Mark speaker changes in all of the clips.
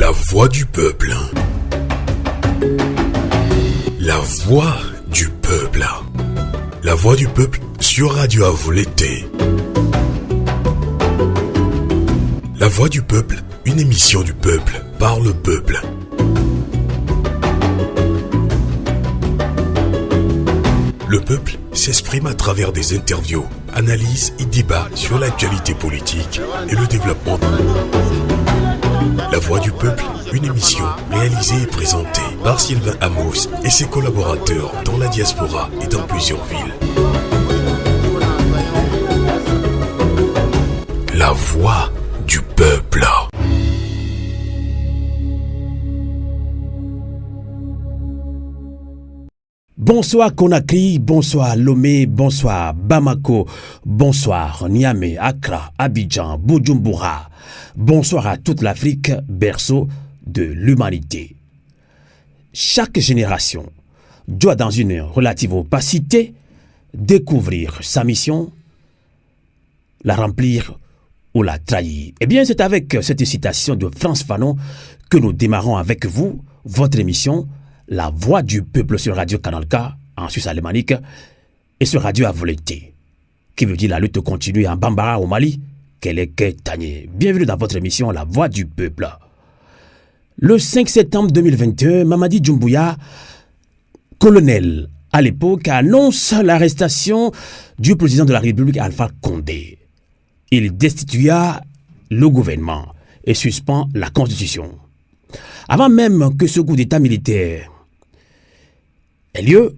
Speaker 1: La voix du peuple. La voix du peuple. La voix du peuple sur Radio Avou l'été. La voix du peuple, une émission du peuple, par le peuple. Le peuple s'exprime à travers des interviews, analyses et débats sur l'actualité politique et le développement. La voix du peuple, une émission réalisée et présentée par Sylvain Amos et ses collaborateurs dans la diaspora et dans plusieurs villes. La voix du peuple.
Speaker 2: Bonsoir Conakry, bonsoir Lomé, bonsoir Bamako, bonsoir Niamey, Accra, Abidjan, Bujumbura. Bonsoir à toute l'Afrique, berceau de l'humanité. Chaque génération doit, dans une relative opacité, découvrir sa mission, la remplir ou la trahir. Eh bien, c'est avec cette citation de Frantz Fanon que nous démarrons avec vous votre émission La Voix du Peuple sur Radio Canal K en Suisse alémanique et sur Radio Avou l'été, qui veut dire la lutte continue en Bambara au Mali. Bienvenue dans votre émission La Voix du Peuple. Le 5 septembre 2021, Mamadi Doumbouya, colonel à l'époque, annonce l'arrestation du président de la République Alpha Condé. Il destitua le gouvernement et suspend la Constitution. Avant même que ce coup d'État militaire ait lieu,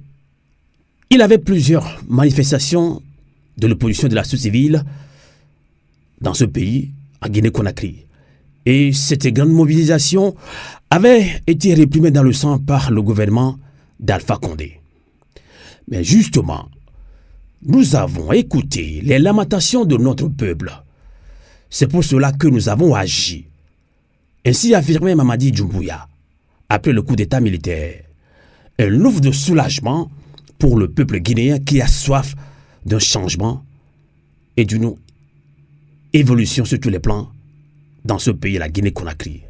Speaker 2: il y avait plusieurs manifestations de l'opposition de la société civile dans ce pays, en Guinée-Conakry. Et cette grande mobilisation avait été réprimée dans le sang par le gouvernement d'Alpha Condé. Mais justement, nous avons écouté les lamentations de notre peuple. C'est pour cela que nous avons agi. Ainsi affirmait Mamadi Doumbouya, après le coup d'État militaire. Un ouf de soulagement pour le peuple guinéen qui a soif d'un changement et d'une évolution sur tous les plans dans ce pays, la Guinée-Conakry.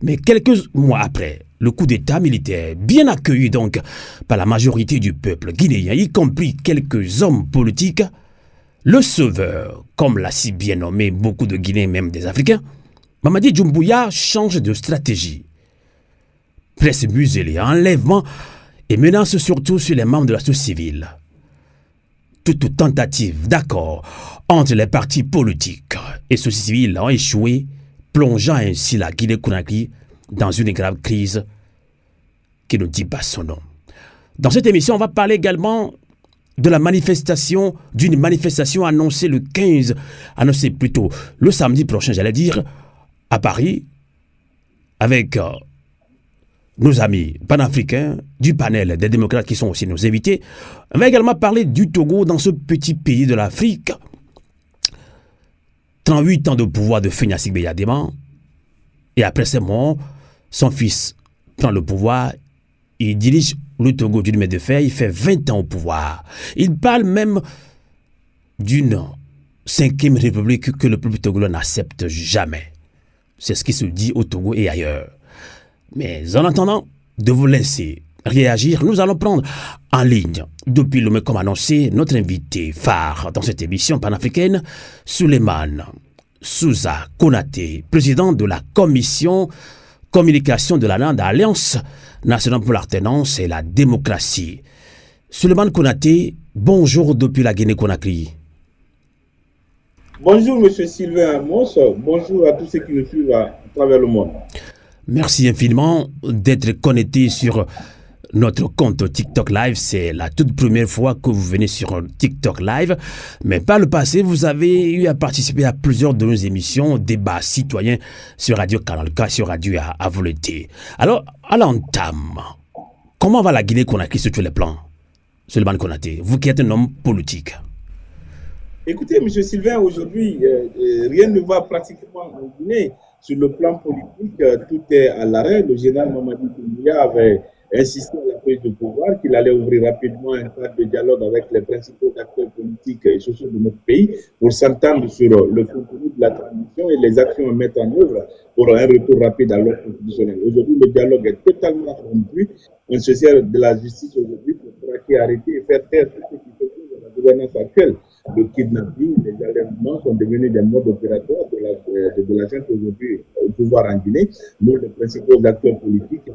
Speaker 2: Mais quelques mois après, le coup d'État militaire, bien accueilli donc par la majorité du peuple guinéen, y compris quelques hommes politiques, le sauveur, comme l'a si bien nommé beaucoup de Guinéens, même des Africains, Mamadi Doumbouya change de stratégie. Presse muselée, enlèvement et menace surtout sur les membres de la société civile. Toute tentative d'accord entre les partis politiques et société civile ont échoué, plongeant ainsi la Guinée-Conakry dans une grave crise qui ne dit pas son nom. Dans cette émission, on va parler également de la manifestation, d'une manifestation annoncée plutôt le samedi prochain, j'allais dire, à Paris, avec nos amis panafricains du panel des démocrates qui sont aussi nos invités. On va également parler du Togo dans ce petit pays de l'Afrique. 38 ans de pouvoir de Fagne Assigbe Yadema. Et après ses morts, son fils prend le pouvoir. Il dirige le Togo d'une main de fer. Il fait 20 ans au pouvoir. Il parle même d'une 5e république que le peuple togolais n'accepte jamais. C'est ce qui se dit au Togo et ailleurs. Mais en attendant de vous laisser réagir, nous allons prendre en ligne, depuis Lomé comme annoncé, notre invité phare dans cette émission panafricaine, Souleymane Souza Konaté, président de la commission communication de la LAND, Alliance nationale pour l'alternance et la démocratie. Souleymane Konaté, bonjour depuis la Guinée-Conakry.
Speaker 3: Bonjour M. Sylvain Amos, bonjour à tous ceux qui nous suivent à travers le monde.
Speaker 2: Merci infiniment d'être connecté sur notre compte TikTok Live. C'est la toute première fois que vous venez sur TikTok Live. Mais par le passé, vous avez eu à participer à plusieurs de nos émissions, débats citoyens sur Radio Canal K, sur Radio Avou l'été. Alors, à l'entame, comment va la Guinée-Conakry sur tous les plans, Souleymane Konaté, vous qui êtes un homme politique?
Speaker 3: Écoutez, M. Sylvain, aujourd'hui, rien ne va pratiquement en Guinée. Sur le plan politique, tout est à l'arrêt. Le général Mamadi Doumbouya avait insisté à la prise de pouvoir qu'il allait ouvrir rapidement un cadre de dialogue avec les principaux acteurs politiques et sociaux de notre pays pour s'entendre sur le contenu de la transition et les actions à mettre en œuvre pour un retour rapide à l'ordre constitutionnel. Aujourd'hui, le dialogue est totalement rompu. On se sert de la justice aujourd'hui pour traquer, arrêter et faire taire tout ce qui se trouve dans la gouvernance actuelle. Le kidnapping, les enlèvements sont devenus des modes opératoires de la gente aujourd'hui au pouvoir en Guinée. Nous, les principaux acteurs politiques,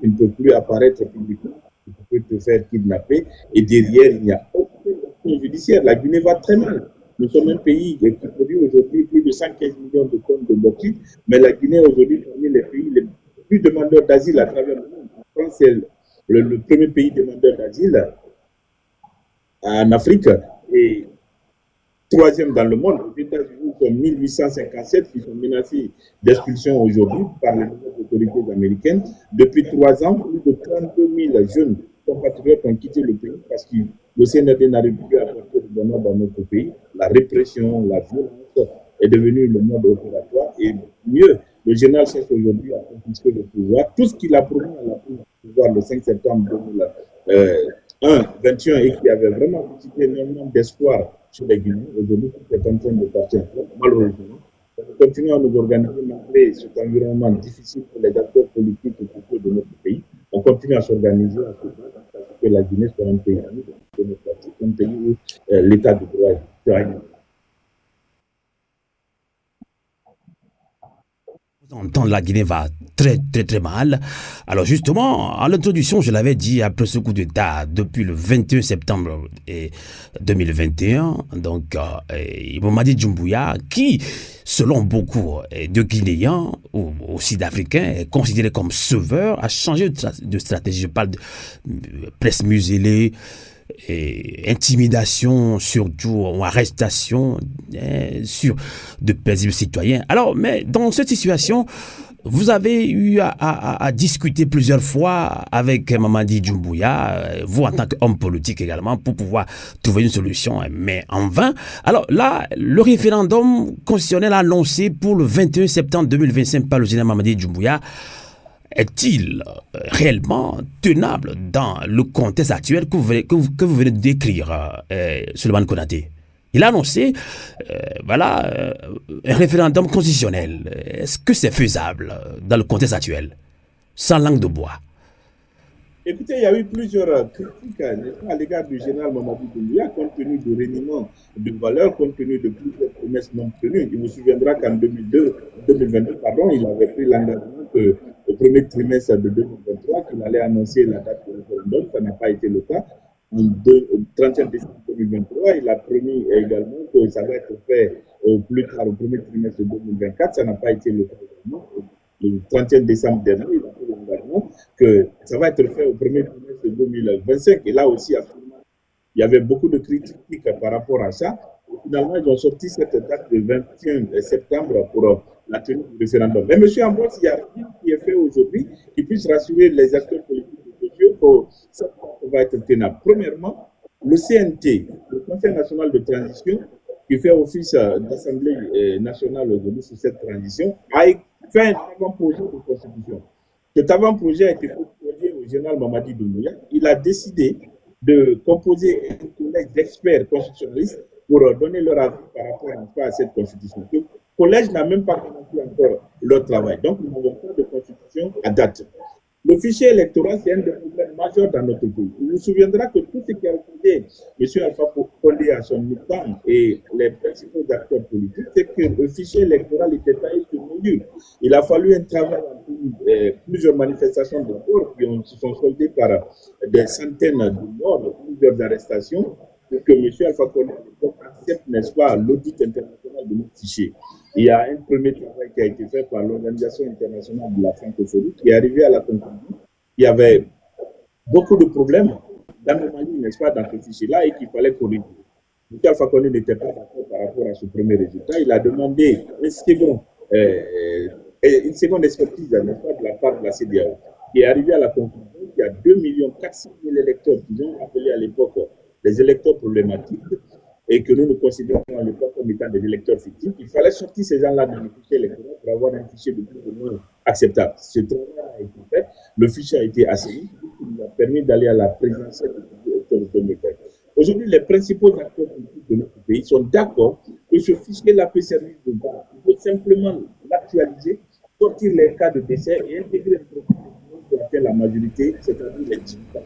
Speaker 3: ils ne peuvent plus apparaître publiquement. Ils peuvent te faire kidnapper et derrière, il n'y a aucune action judiciaire. La Guinée va très mal. Nous sommes un pays qui produit aujourd'hui plus de 115 millions de tonnes de bauxite, mais la Guinée aujourd'hui parmi les pays les plus demandeurs d'asile à travers le monde. En France, c'est le premier pays demandeur d'asile en Afrique et troisième dans le monde. Aux États-Unis, sont 1857 qui sont menacés d'expulsion aujourd'hui par les nouvelles autorités américaines. Depuis 3 ans, plus de 32 000 jeunes compatriotes ont quitté le pays parce que le CNRD n'arrive plus à apporter de bonheur dans notre pays. La répression, la violence est devenue le mode opératoire et mieux, le général cherche aujourd'hui à confisquer le pouvoir. Tout ce qu'il a promis à la prise du pouvoir le 5 septembre 2021 et qui avait vraiment suscité énormément d'espoir sur les Guinéens, aujourd'hui, tout est en train de partir malheureusement. Nous continuons à nous organiser malgré cet environnement difficile pour les acteurs politiques et sociaux de notre pays. On continue à s'organiser à ce point pour que la Guinée soit un pays démocratique, un pays où l'état de droit est règne.
Speaker 2: Entendre la Guinée va très très très mal. Alors justement, à l'introduction, je l'avais dit, après ce coup d'État, depuis le 21 septembre 2021, donc Mamadi Doumbouya, qui, selon beaucoup de Guinéens ou aussi d'Africains, est considéré comme sauveur, a changé de stratégie. Je parle de presse muselée, et intimidation, surtout, ou arrestation sur de paisibles citoyens. Alors, mais dans cette situation, vous avez eu à discuter plusieurs fois avec Mamadi Doumbouya, vous en tant qu'homme politique également, pour pouvoir trouver une solution, mais en vain. Alors là, le référendum constitutionnel annoncé pour le 21 septembre 2025 par le général Mamadi Doumbouya est-il réellement tenable dans le contexte actuel que vous venez de décrire, Souleymane Konaté? Il a annoncé un référendum constitutionnel. Est-ce que c'est faisable dans le contexte actuel, sans langue de bois?
Speaker 3: Écoutez, il y a eu plusieurs critiques à l'égard du général Mamadi Doumbouya, compte tenu du reniement de valeurs, compte tenu de plusieurs promesses non tenues. Il vous souviendra qu'en 2022, il avait pris l'engagement au premier trimestre de 2023 qu'il allait annoncer la date du référendum. Ça n'a pas été le cas. Au 31 décembre 2023, il a promis également que ça va être fait au plus tard au premier trimestre de 2024. Ça n'a pas été le cas également. Le 31 décembre dernier, il a pris l'engagement que ça va être fait au premier trimestre de 2025. Et là aussi, absolument, il y avait beaucoup de critiques par rapport à ça. Et finalement, ils ont sorti cette date le 21 septembre pour la tenue du référendum. Mais M. Ambroise, il n'y a rien qui est fait aujourd'hui qui puisse rassurer les acteurs politiques et sociaux que ça va être tenable. Premièrement, le CNT, le Conseil national de transition, qui fait office d'Assemblée nationale aujourd'hui sur cette transition, a fait un avant-projet de constitution. Cet avant-projet a été proposé au général Mamadi Doumbouya. Il a décidé de composer un collège d'experts constitutionnalistes pour donner leur avis par rapport à cette constitution. Le collège n'a même pas commencé encore leur travail. Donc, nous n'avons pas de constitution à date. Le fichier électoral, c'est un des problèmes majeurs dans notre pays. Il vous souviendra que tout ce qui a opposé M. Alpha Condé à son temps et les principaux acteurs politiques, c'est que le fichier électoral était taillé sur mesure. Il a fallu un travail en plusieurs manifestations de morts qui se sont soldées par des centaines de morts, plusieurs arrestations, pour que M. Alpha Condé accepte, n'est-ce pas, l'audit international de notre fichier. Il y a un premier travail qui a été fait par l'Organisation internationale de la francophonie qui est arrivé à la conclusion qu'il y avait beaucoup de problèmes d'anomalies, n'est-ce pas, dans ce fichier-là et qu'il fallait corriger. M. Alpha Condé n'était pas d'accord par rapport à ce premier résultat. Il a demandé une seconde expertise, n'est-ce pas, de la part de la CEDEAO, qui est arrivé à la conclusion qu'il y a 2 400 000 électeurs qui ont appelé à l'époque des électeurs problématiques et que nous considérons à l'époque comme étant des électeurs fictifs. Il fallait sortir ces gens-là dans le fichier électoral pour avoir un fichier de plus ou moins acceptable. Ce travail a été fait, le fichier a été assaini, ce qui nous a permis d'aller à la présidentielle de octobre 2020. Aujourd'hui, les principaux acteurs politiques de notre pays sont d'accord que ce fichier-là peut servir de base. Il faut simplement l'actualiser sortir les cas de décès et intégrer le processus pour lequel la majorité, c'est-à-dire les 18 ans.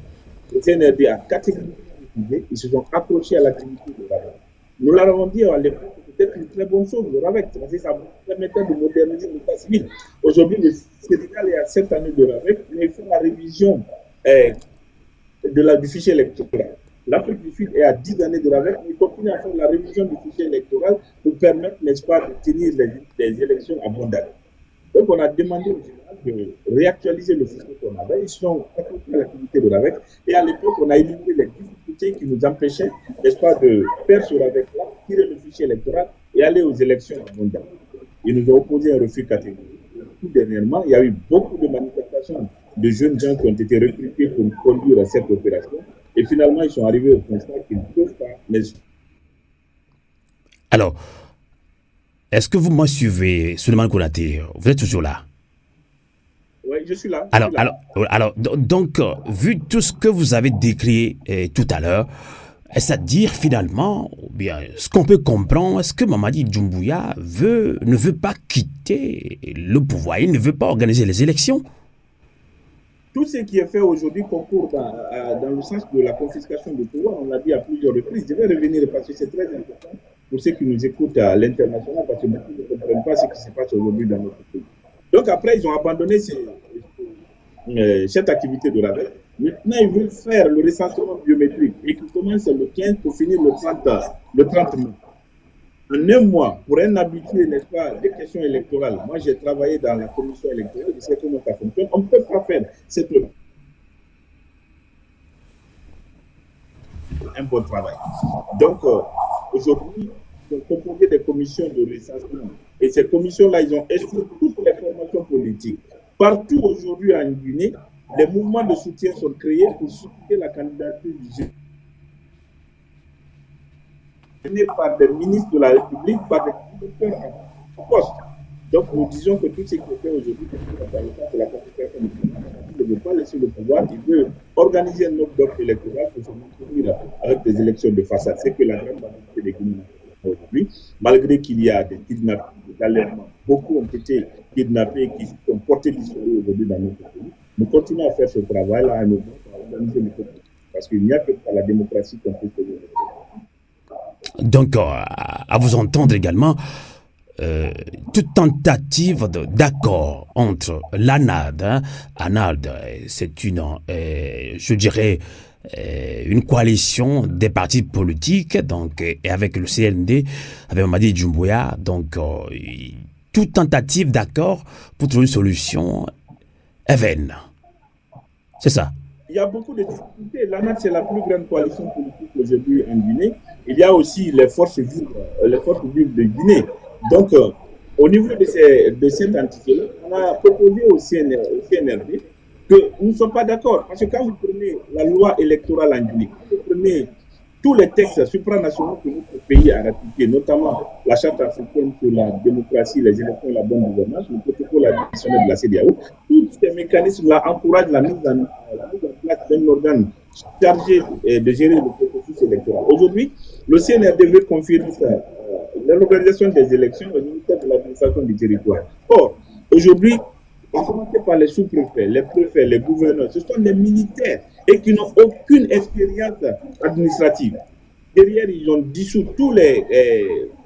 Speaker 3: Le CNRD a catégoriquement refusé, ils se sont accrochés à l'activité de RAVEC. Nous l'avons dit à l'époque, c'était une très bonne chose, le RAVEC, parce que ça permettait de moderniser l'état civil. Aujourd'hui, le Sénégal est à 7 années de RAVEC, mais il faut la révision du fichier électoral. L'Afrique du Sud est à 10 années de RAVEC, mais il continue à faire la révision du fichier électoral pour permettre, n'est-ce pas, de tenir les élections à bon date. Donc, on a demandé au général de réactualiser le fichier qu'on avait. Ils sont accrochés à l'activité de RAVEC. Et à l'époque, on a éliminé les difficultés qui nous empêchaient, n'est-ce pas, de faire ce RAVEC-là, tirer le fichier électoral et aller aux élections à bon date. Ils nous ont opposé un refus catégorique. Tout dernièrement, il y a eu beaucoup de manifestations de jeunes gens qui ont été recrutés pour conduire cette opération. Et finalement, ils sont arrivés au constat qu'ils ne peuvent pas.
Speaker 2: Alors, est-ce que vous me suivez, Souleymane Konaté? Vous êtes toujours là?
Speaker 3: Oui, je suis là.
Speaker 2: Alors, donc, vu tout ce que vous avez décrit tout à l'heure, c'est-à-dire finalement, bien, ce qu'on peut comprendre, est-ce que Mamadi Doumbouya ne veut pas quitter le pouvoir, il ne veut pas organiser les élections?
Speaker 3: Tout ce qui est fait aujourd'hui concourt dans le sens de la confiscation du pouvoir, on l'a dit à plusieurs reprises. Je vais revenir parce que c'est très important pour ceux qui nous écoutent à l'international, parce que beaucoup ne comprennent pas ce qui se passe aujourd'hui dans notre pays. Donc après, ils ont abandonné cette activité de RAVEC. Maintenant, ils veulent faire le recensement biométrique et qui commence le 15 pour finir le 30 mai. En un mois, pour un habitué, n'est-ce pas, des questions électorales, moi j'ai travaillé dans la commission électorale, je sais comment ça fonctionne, on ne peut pas faire un bon travail. Donc, aujourd'hui, ils ont composé des commissions de recensement. Et ces commissions-là, ils ont exclu toutes les formations politiques. Partout aujourd'hui en Guinée, les mouvements de soutien sont créés pour soutenir la candidature du jeune par des ministres de la République, par des directeurs en poste. Donc nous disons que tout ce qui est fait aujourd'hui, dans le cadre de la confiscation du pouvoir, il ne veut pas laisser le pouvoir, il veut organiser un autre bloc électoral pour se maintenir avec des élections de façade. C'est que la grande majorité des Guinéens aujourd'hui, malgré qu'il y a des kidnappings, des enlèvements, beaucoup ont été kidnappés qui sont portés disparus aujourd'hui dans notre pays. Nous continuons à faire ce travail-là à nous organiser le peuple. Parce qu'il n'y a que par la démocratie qu'on peut faire.
Speaker 2: Donc, à vous entendre également, toute tentative d'accord entre l'ANAD, c'est une, je dirais, une coalition des partis politiques, donc, et avec le CND, avec Mamadi Doumbouya, donc, toute tentative d'accord pour trouver une solution est vaine. C'est ça.
Speaker 3: Il y a beaucoup de difficultés. L'ANAD, c'est la plus grande coalition politique aujourd'hui en Guinée. Il y a aussi les forces vives de Guinée. Donc, au niveau de cette entité-là, on a proposé au CNRD que nous ne sommes pas d'accord. Parce que quand vous prenez la loi électorale en Guinée, vous prenez tous les textes supranationaux que notre pays a ratifiés, notamment la Charte africaine sur la démocratie, les élections et la bonne gouvernance, le protocole additionnel de la CEDEAO, tous ces mécanismes-là encouragent la mise en place d'un organe chargé de gérer le processus électoral. Aujourd'hui, le CNRD veut confirmer l'organisation des élections au ministère de l'administration du territoire. Or, aujourd'hui, à commencer par les sous-préfets, les préfets, les gouverneurs, ce sont des militaires et qui n'ont aucune expérience administrative. Derrière, ils ont dissous tous les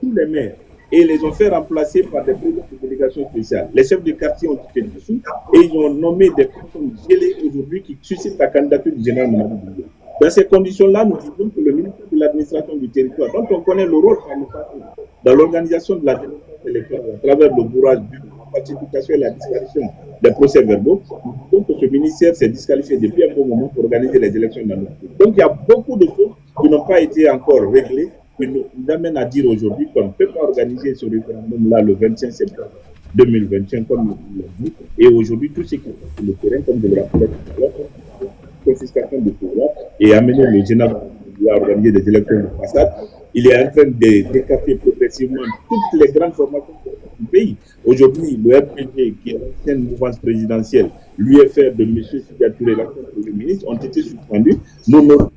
Speaker 3: maires et les ont fait remplacer par des présidents de délégations spéciales. Les chefs de quartier ont été dissous et ils ont nommé des personnes gelées aujourd'hui qui suscitent la candidature du général Mamadi Doumbouya. Dans ces conditions-là, nous disons que le ministère de l'administration du territoire, dont on connaît le rôle dans l'organisation de la démocratie électorale à travers le bourrage du falsification et la disparition des procès-verbaux, donc ce ministère s'est disqualifié depuis un bon moment pour organiser les élections dans notre pays. Donc il y a beaucoup de choses qui n'ont pas été encore réglées, qui nous amènent à dire aujourd'hui qu'on ne peut pas organiser ce référendum-là le 25 septembre 2021 comme nous l'avons dit. Et aujourd'hui, tout ce qui est sur le terrain, comme je le rappelais tout à l'heure, confiscation de pouvoir et amener le général à organiser des élections de façade, il est en train d'écarter progressivement toutes les grandes formations du pays. Aujourd'hui, le RPG, qui est l'ancienne mouvance présidentielle, l'UFR de M. Sidya Touré, l'ancien Premier ministre, ont été suspendus. Nos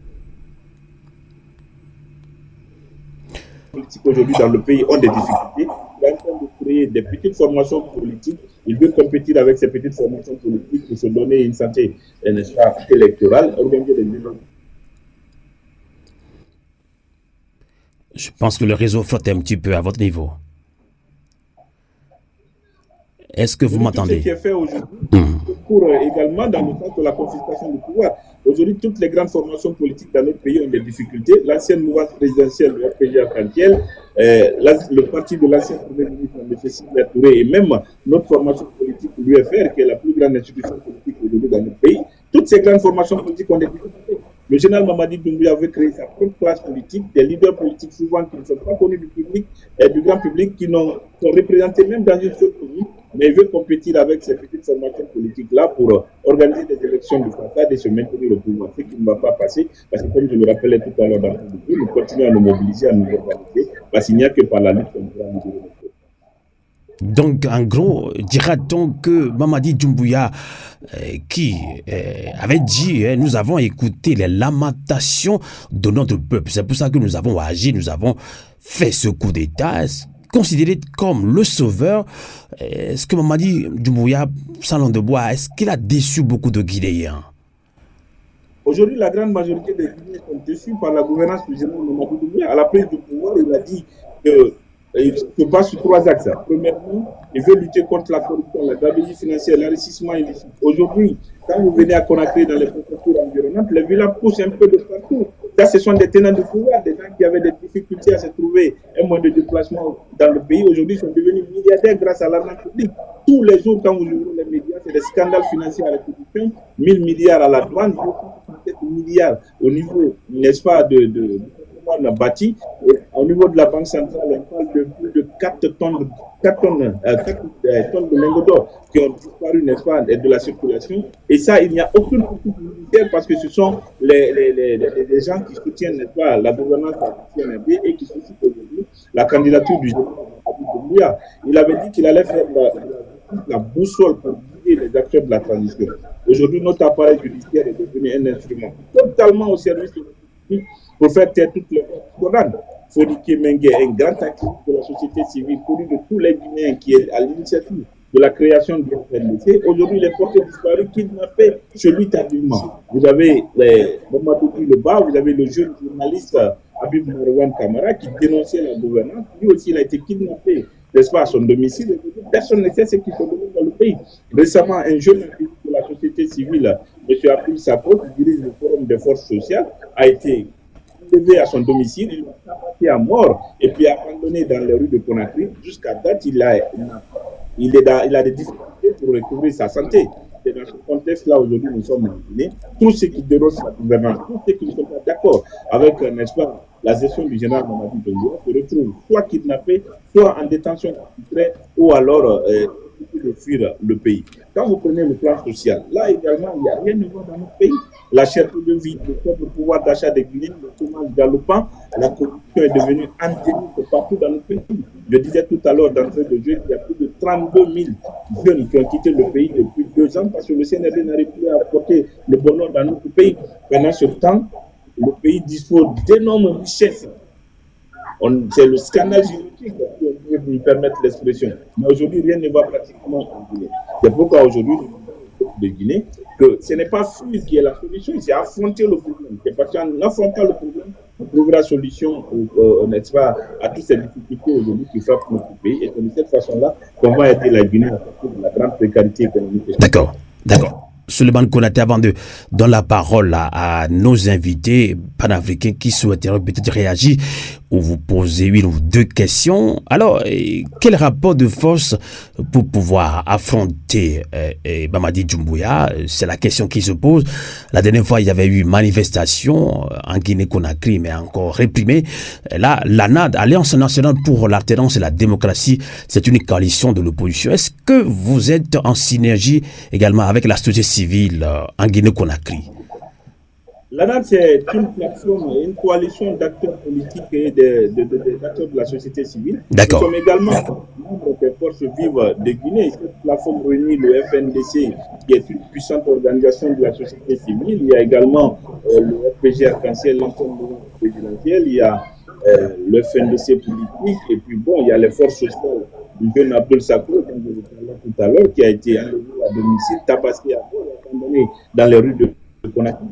Speaker 3: politiques aujourd'hui dans le pays ont des difficultés. Il est en train de créer des petites formations politiques Il veut compétir avec ses petites formations politiques pour se donner une santé, n'est-ce pas, électorale, organiser des élections.
Speaker 2: Je pense que le réseau flotte un petit peu à votre niveau. Est-ce que vous m'entendez?
Speaker 3: Tout ce qui est fait aujourd'hui pour également dans le sens de la confiscation du pouvoir. Aujourd'hui, toutes les grandes formations politiques dans notre pays ont des difficultés. L'ancienne mouvance présidentielle, le RPG Arc-en-Ciel, le parti de l'ancien Premier ministre, M. Sidya Touré, et même notre formation politique, l'UFR, qui est la plus grande institution politique aujourd'hui dans notre pays, toutes ces grandes formations politiques ont des difficultés. Le général Mamadi Doumbouya avait créé sa propre classe politique, des leaders politiques souvent qui ne sont pas connus du public et du grand public, qui sont représentés même dans une seule commune, mais il veut compétir avec ces petites formations politiques-là pour organiser des élections de façade et se maintenir au pouvoir. Ce qui ne va pas passer, parce que comme je le rappelais tout à l'heure dans le début, nous continuons à nous mobiliser, à nous organiser, parce qu'il n'y a que par la lutte qu'on pourra nous développer.
Speaker 2: Donc, en gros, dira-t-on que Mamadi Doumbouya, qui avait dit, nous avons écouté les lamentations de notre peuple. C'est pour ça que nous avons agi, nous avons fait ce coup d'État, considéré comme le sauveur. Est-ce que Mamadi Doumbouya, sans langue de bois, est-ce qu'il a déçu beaucoup de Guinéens?
Speaker 3: Aujourd'hui, la grande majorité des Guinéens sont déçus par la gouvernance du général Mamadi Doumbouya. À la prise du pouvoir, il a dit que il se base sur 3 axes. Premièrement, il veut lutter contre la corruption, la gabegie financière, l'enrichissement illicite. Aujourd'hui, quand vous venez à Conakry dans les préfectures environnantes, les villas poussent un peu de partout. Ça, ce sont des tenants de pouvoir, des gens qui avaient des difficultés à se trouver un moyen de déplacement dans le pays. Aujourd'hui, ils sont devenus milliardaires grâce à l'argent public. Tous les jours, quand vous ouvrez les médias, c'est des scandales financiers à la corruption, 1000 milliards à la douane, 7 milliards au niveau, n'est-ce pas, de on a bâti. Au niveau de la Banque centrale, on parle de plus de 4 tonnes de lingots d'or qui ont disparu, n'est-ce pas, de la circulation. Et ça, il n'y a aucune poursuite judiciaire parce que ce sont les gens qui soutiennent, n'est-ce pas, la gouvernance du CNRD et qui soutiennent aujourd'hui la candidature du général Doumbouya. Il avait dit qu'il allait faire la boussole pour guider les acteurs de la transition. Aujourd'hui, notre appareil judiciaire est devenu un instrument totalement au service de la pour faire taire toutes les voix. Fodiki Mengue est un grand activiste de la société civile, connu de tous les Guinéens, qui est à l'initiative de la création du FNDC. Aujourd'hui, les portés disparus, kidnappés chez lui tardivement. Vous avez Mamadou Leba, vous avez le jeune journaliste Habib Marwan Kamara qui dénonçait la gouvernance. Lui aussi, il a été kidnappé, n'est-ce pas, à son domicile. Personne ne sait ce qui se passe dans le pays. Récemment, un jeune activiste de la société civile, M. Abdul Sakho, qui dirige le Forum des forces sociales, a été levé à son domicile, il l'a abattu à mort et puis abandonné dans les rues de Conakry. Jusqu'à date, il a des difficultés pour recouvrir sa santé. Et dans ce contexte-là, aujourd'hui, nous sommes en Guinée. Tous ceux qui dénoncent la gouvernance, tous ceux qui ne sont pas d'accord avec, n'est-ce pas, la gestion du général Mamadi Doumbouya se retrouvent soit kidnappés, soit en détention arbitraire, ou alors de fuir le pays. Quand vous prenez le plan social, là également, il n'y a rien de nouveau dans notre pays. La cherté de vie, le pouvoir d'achat des Guinéens, le chômage galopant, la corruption est devenue endémique partout dans notre pays. Je disais tout à l'heure d'entrée de jeu qu'il y a plus de 32 000 jeunes qui ont quitté le pays depuis 2 ans parce que le CNRD n'arrive plus à apporter le bonheur dans notre pays. Pendant ce temps, le pays dispose d'énormes richesses. C'est le scandale génétique qui peut nous permettre l'expression. Mais aujourd'hui, rien ne va pratiquement en Guinée. C'est pourquoi aujourd'hui, de Guinée, que ce n'est pas fuir qui est la solution, c'est affronter le problème. C'est parce qu'en affrontant le problème, on trouvera solution, n'est-ce pas, à toutes ces difficultés aujourd'hui qui frappent notre pays. Et c'est de cette façon-là qu'on va aider la Guinée à sortir de la grande précarité économique.
Speaker 2: D'accord. Suleiman Konaté, avant de donner la parole à nos invités panafricains qui souhaiteraient peut-être réagir ou vous poser une ou 2 questions. Alors, quel rapport de force pour pouvoir affronter Mamadi Doumbouya? C'est la question qui se pose. La dernière fois, il y avait eu une manifestation en Guinée-Conakry, mais encore réprimée. Là, l'ANAD, Alliance nationale pour l'alternance et la démocratie, c'est une coalition de l'opposition. Est-ce que vous êtes en synergie également avec la société civile en Guinée-Conakry?
Speaker 3: L'ANAD, c'est une plateforme, une coalition d'acteurs politiques et d'acteurs de la société civile.
Speaker 2: D'accord.
Speaker 3: Nous sommes également membres des forces vives de Guinée. Cette plateforme réunit le FNDC, qui est une puissante organisation de la société civile. Il y a également le RPG Arc-en-Ciel, l'ensemble présidentiel. Il y a le FNDC politique. Et puis bon, il y a les forces sociales du jeune Abdel Sakho, dont je vous parlais tout à l'heure, qui a été enlevé à domicile, tabassé à mort, abandonné dans les rues de Conakry,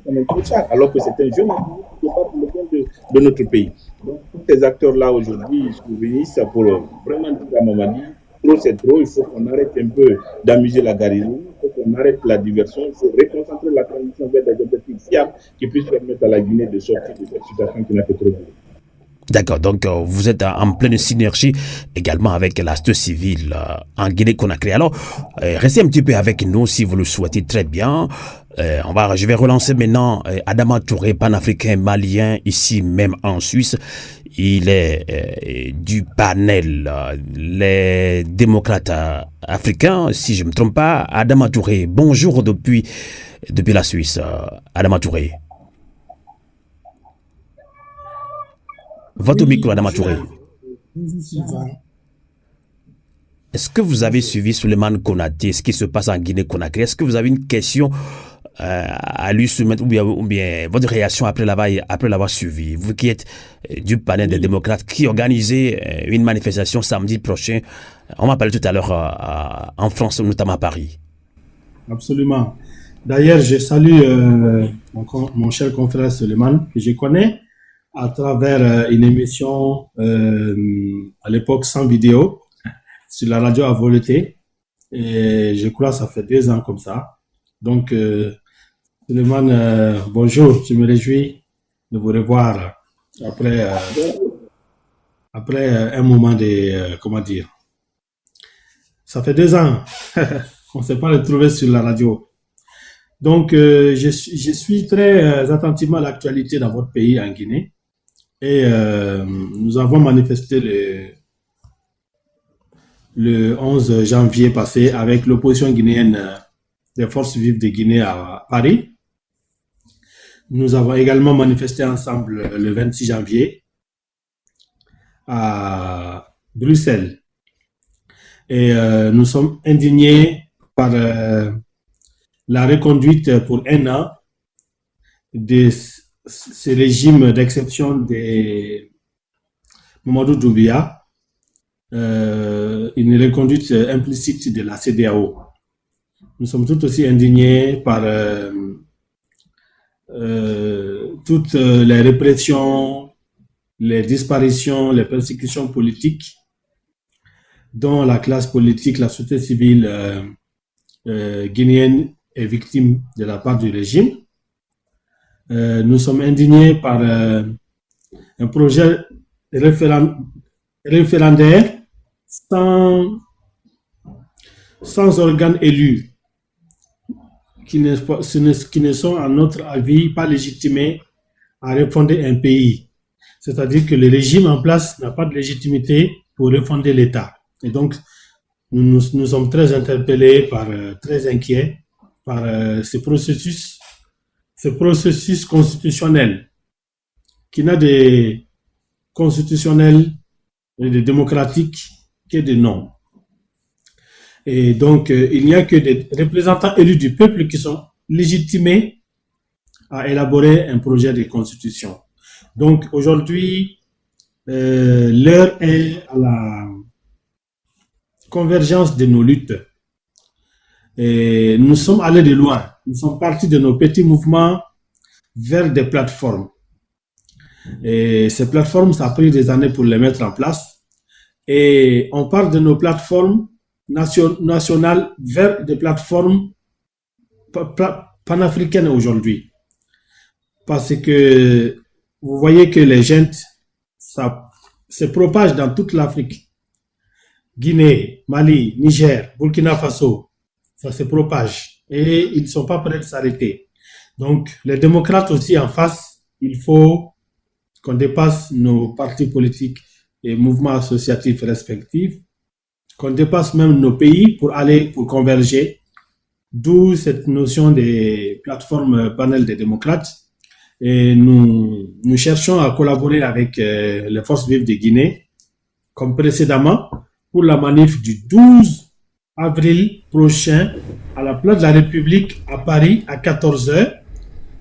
Speaker 3: alors que c'est un jeune activiste qui se bat pour le bien de notre pays. Donc, tous ces acteurs-là aujourd'hui se réunissent pour vraiment dire à Mamadi, trop c'est trop, il faut qu'on arrête un peu d'amuser la garnison, il faut qu'on arrête la diversion, il faut reconcentrer la transition vers des objectifs fiables qui puissent permettre à la Guinée de sortir de cette situation qui n'a que trop duré.
Speaker 2: D'accord, donc vous êtes en pleine synergie également avec la société civile en Guinée-Conakry. Alors, restez un petit peu avec nous si vous le souhaitez très bien. Je vais relancer maintenant Adama Touré, panafricain malien, ici même en Suisse. Il est du panel les démocrates africains, si je ne me trompe pas. Adama Touré, bonjour depuis la Suisse. Adama Touré. Votre micro, Adama Touré. Est-ce que vous avez suivi Souleymane Konaté, ce qui se passe en Guinée-Conakry? Est-ce que vous avez une question à lui soumettre ou bien votre réaction après l'avoir suivi? Vous qui êtes du panel des démocrates qui organisez une manifestation samedi prochain, on m'a parlé tout à l'heure en France, notamment à Paris.
Speaker 4: Absolument. D'ailleurs, je salue mon cher confrère Souleymane, que je connais à travers une émission à l'époque sans vidéo sur la radio à Volonté. Et je crois que ça fait 2 ans comme ça. Donc, Souleymane, bonjour, je me réjouis de vous revoir après un moment de, comment dire, ça fait 2 ans qu'on ne s'est pas retrouvé sur la radio. Donc, je suis très attentivement à l'actualité dans votre pays, en Guinée. Et nous avons manifesté le 11 janvier passé avec l'opposition guinéenne des forces vives de Guinée à Paris. Nous avons également manifesté ensemble le 26 janvier à Bruxelles. Et nous sommes indignés par la reconduite pour 1 an de ce régime d'exception de Mamadou Doumbouya, une reconduite implicite de la CEDEAO. Nous sommes tout aussi indignés par toutes les répressions, les disparitions, les persécutions politiques dont la classe politique, la société civile guinéenne est victime de la part du régime. Nous sommes indignés par un projet référendaire sans organes élus qui ne sont, à notre avis, pas légitimés à refonder un pays. C'est-à-dire que le régime en place n'a pas de légitimité pour refonder l'État. Et donc, nous sommes très interpellés, très inquiets par ce processus constitutionnel qui n'a de constitutionnel et de démocratique que de nom. Et donc, il n'y a que des représentants élus du peuple qui sont légitimés à élaborer un projet de constitution. Donc, aujourd'hui, l'heure est à la convergence de nos luttes. Et nous sommes allés de loin. Nous sommes partis de nos petits mouvements vers des plateformes. Et ces plateformes, ça a pris des années pour les mettre en place. Et on part de nos plateformes nationales vers des plateformes panafricaines aujourd'hui. Parce que vous voyez que les gens, ça se propage dans toute l'Afrique. Guinée, Mali, Niger, Burkina Faso, ça se propage. Et ils ne sont pas prêts de s'arrêter. Donc, les démocrates aussi en face, il faut qu'on dépasse nos partis politiques et mouvements associatifs respectifs, qu'on dépasse même nos pays pour converger, d'où cette notion des plateformes panel des démocrates. Et nous cherchons à collaborer avec les forces vives de Guinée, comme précédemment, pour la manif du 12 avril prochain à la place de la République à Paris à 14h.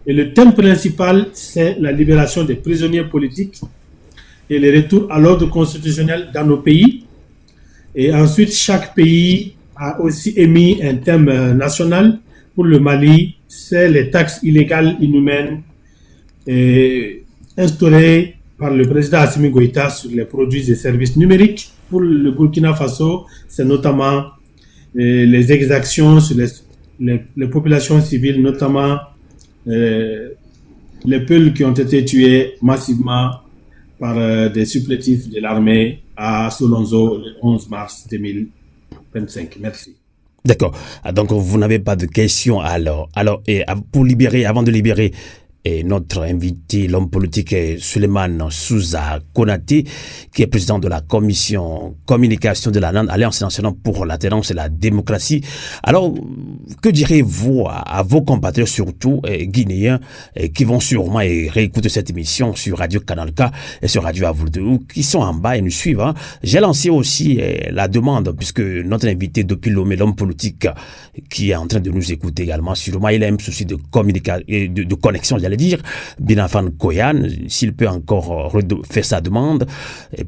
Speaker 4: Et le thème principal, c'est la libération des prisonniers politiques et le retour à l'ordre constitutionnel dans nos pays. Et ensuite, chaque pays a aussi émis un thème national. Pour le Mali, c'est les taxes illégales inhumaines instaurées par le président Assimi Goïta sur les produits et services numériques. Pour le Burkina Faso, c'est notamment les exactions sur les populations civiles, notamment les Peuls qui ont été tués massivement par des supplétifs de l'armée à Solonzo le 11 mars 2025. Merci.
Speaker 2: D'accord. Donc, vous n'avez pas de questions alors. Alors, avant de libérer notre invité, l'homme politique Souleymane Souza Konaté, qui est président de la commission communication de la Alliance nationale pour l'alternance et la démocratie. Alors, que direz-vous à vos compatriotes, surtout guinéens, qui vont sûrement réécouter cette émission sur Radio Canal K et sur Radio Avoudou, qui sont en bas et nous suivent. Hein. J'ai lancé aussi la demande, puisque notre invité depuis Lomé, l'homme politique, qui est en train de nous écouter également, sûrement il a un souci de communication et de connexion, j'allais dire, Binafan Koyan, s'il peut encore faire sa demande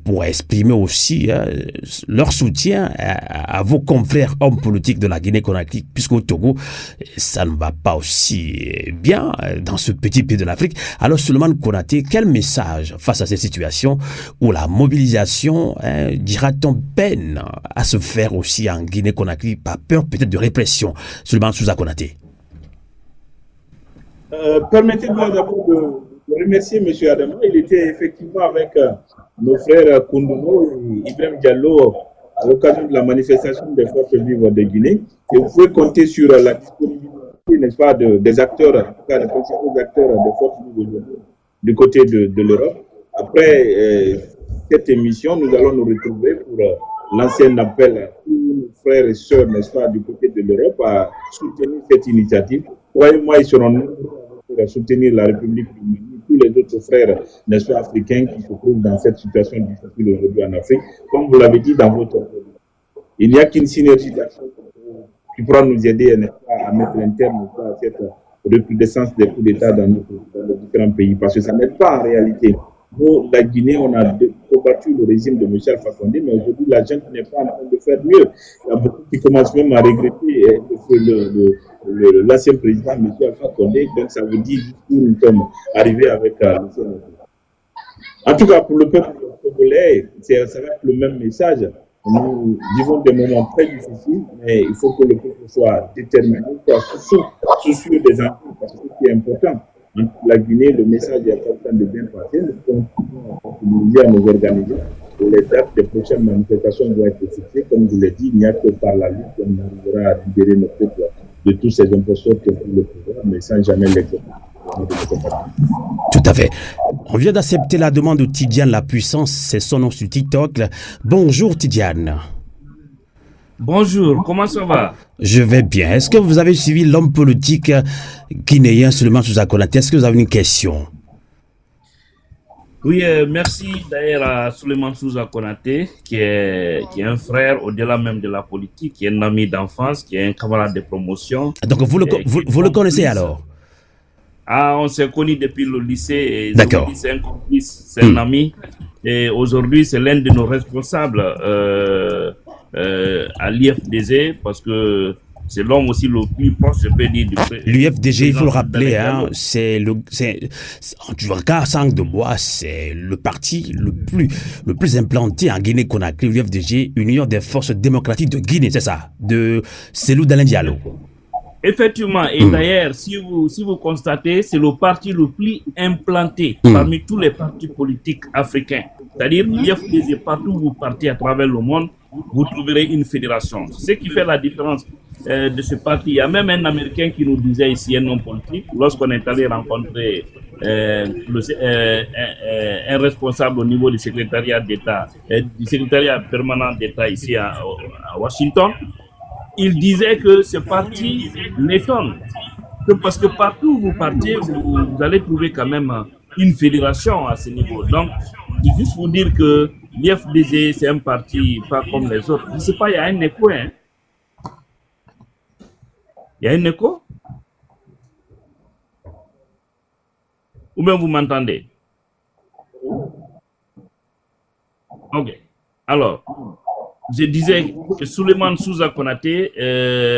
Speaker 2: pour exprimer aussi leur soutien à vos confrères hommes politiques de la Guinée-Conakry, puisqu'au Togo, ça ne va pas aussi bien dans ce petit pays de l'Afrique. Alors, Souleymane Konaté, quel message face à cette situation où la mobilisation, dira-t-on, peine à se faire aussi en Guinée-Conakry par peur peut-être de répression? Souleymane Souza Konaté.
Speaker 3: Permettez-moi d'abord de remercier M. Adama. Il était effectivement avec nos frères Koundoumo et Ibrahim Diallo à l'occasion de la manifestation des forces vives de Guinée. Et vous pouvez compter sur la disponibilité, n'est-ce pas, des acteurs, en tout cas des principaux acteurs des forces vives aujourd'hui du côté de l'Europe. Après cette émission, nous allons nous retrouver pour lancer un appel à tous nos frères et sœurs, n'est-ce pas, du côté de l'Europe à soutenir cette initiative. Croyez-moi, ils seront nombreux à soutenir la République du Mali, tous les autres frères, n'est-ce pas, africains qui se trouvent dans cette situation difficile aujourd'hui en Afrique. Comme vous l'avez dit dans votre il n'y a qu'une synergie d'action qui pourra nous aider, n'est-ce pas, à mettre un terme à cette recrudescence des coups d'État dans les différents pays, parce que ça n'aide pas en réalité. Nous, la Guinée, on a combattu le régime de M. Alpha Condé, mais aujourd'hui, la gente n'est pas en train de faire mieux. Il y a beaucoup qui commencent même à regretter l'ancien président, M. Alpha Condé. Donc, ça vous dit où nous sommes arrivés avec l'ancien. En tout cas, pour le peuple congolais, ça va être le même message. Nous vivons des moments très difficiles, mais il faut que le peuple soit déterminé, soit soucieux des enfants, parce que c'est important. La Guinée, le message est en train de bien passer. Nous continuons à nous organiser. Les dates des prochaines manifestations vont être fixées. Comme je l'ai dit, il n'y a que par la lutte qu'on arrivera à libérer notre peuple de tous ces imposteurs qui ont pris le pouvoir, mais sans jamais l'exécuter.
Speaker 2: Tout à fait. On vient d'accepter la demande de Tidiane La Puissance, c'est son nom sur TikTok. Bonjour Tidiane.
Speaker 5: Bonjour, comment ça va?
Speaker 2: Je vais bien. Est-ce que vous avez suivi l'homme politique guinéen Souleymane Souza Konaté? Est-ce que vous avez une question?
Speaker 5: Oui, merci d'ailleurs à Souleymane Souza Konaté, qui est un frère au-delà même de la politique, qui est un ami d'enfance, qui est un camarade de promotion.
Speaker 2: Donc vous le connaissez alors?
Speaker 5: Ah, on s'est connus depuis le lycée.
Speaker 2: D'accord.
Speaker 5: C'est un complice, c'est un ami. Et aujourd'hui, c'est l'un de nos responsables à l'IFDG, parce que c'est l'homme aussi le plus proche, je peux dire.
Speaker 2: L'UFDG, il faut le rappeler, hein, en tout cas, Sang de Bois, c'est le parti le plus implanté en Guinée-Conakry. L'UFDG, Union des forces démocratiques de Guinée, c'est ça, de Cellou Dalein Diallo.
Speaker 5: Effectivement, et d'ailleurs, si vous constatez, c'est le parti le plus implanté parmi tous les partis politiques africains. C'est-à-dire, l'IFDG, partout où vous partez à travers le monde, vous trouverez une fédération. C'est ce qui fait la différence de ce parti. Il y a même un Américain qui nous disait ici, un homme politique, lorsqu'on est allé rencontrer un responsable au niveau du secrétariat d'État, du secrétariat permanent d'État ici à Washington, il disait que ce parti l'étonne. Parce que partout où vous partez, vous allez trouver quand même une fédération à ce niveau. Donc, juste vous dire que l'IFDG, c'est un parti pas comme les autres. Je ne sais pas, il y a un écho, hein? Il y a un écho? Ou bien vous m'entendez? Ok. Alors, je disais que Souleymane Souza Konaté,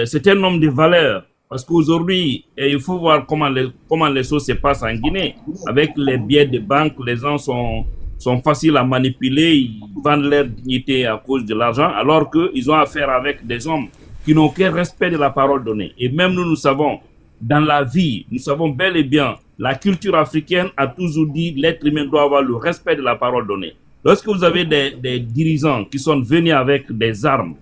Speaker 5: c'est un homme de valeur. Parce qu'aujourd'hui, il faut voir comment les choses se passent en Guinée. Avec les billets de banque, les gens sont faciles à manipuler, ils vendent leur dignité à cause de l'argent, alors qu'ils ont affaire avec des hommes qui n'ont aucun respect de la parole donnée. Et même nous savons, dans la vie, nous savons bel et bien, la culture africaine a toujours dit l'être humain doit avoir le respect de la parole donnée. Lorsque vous avez des dirigeants qui sont venus avec des armes,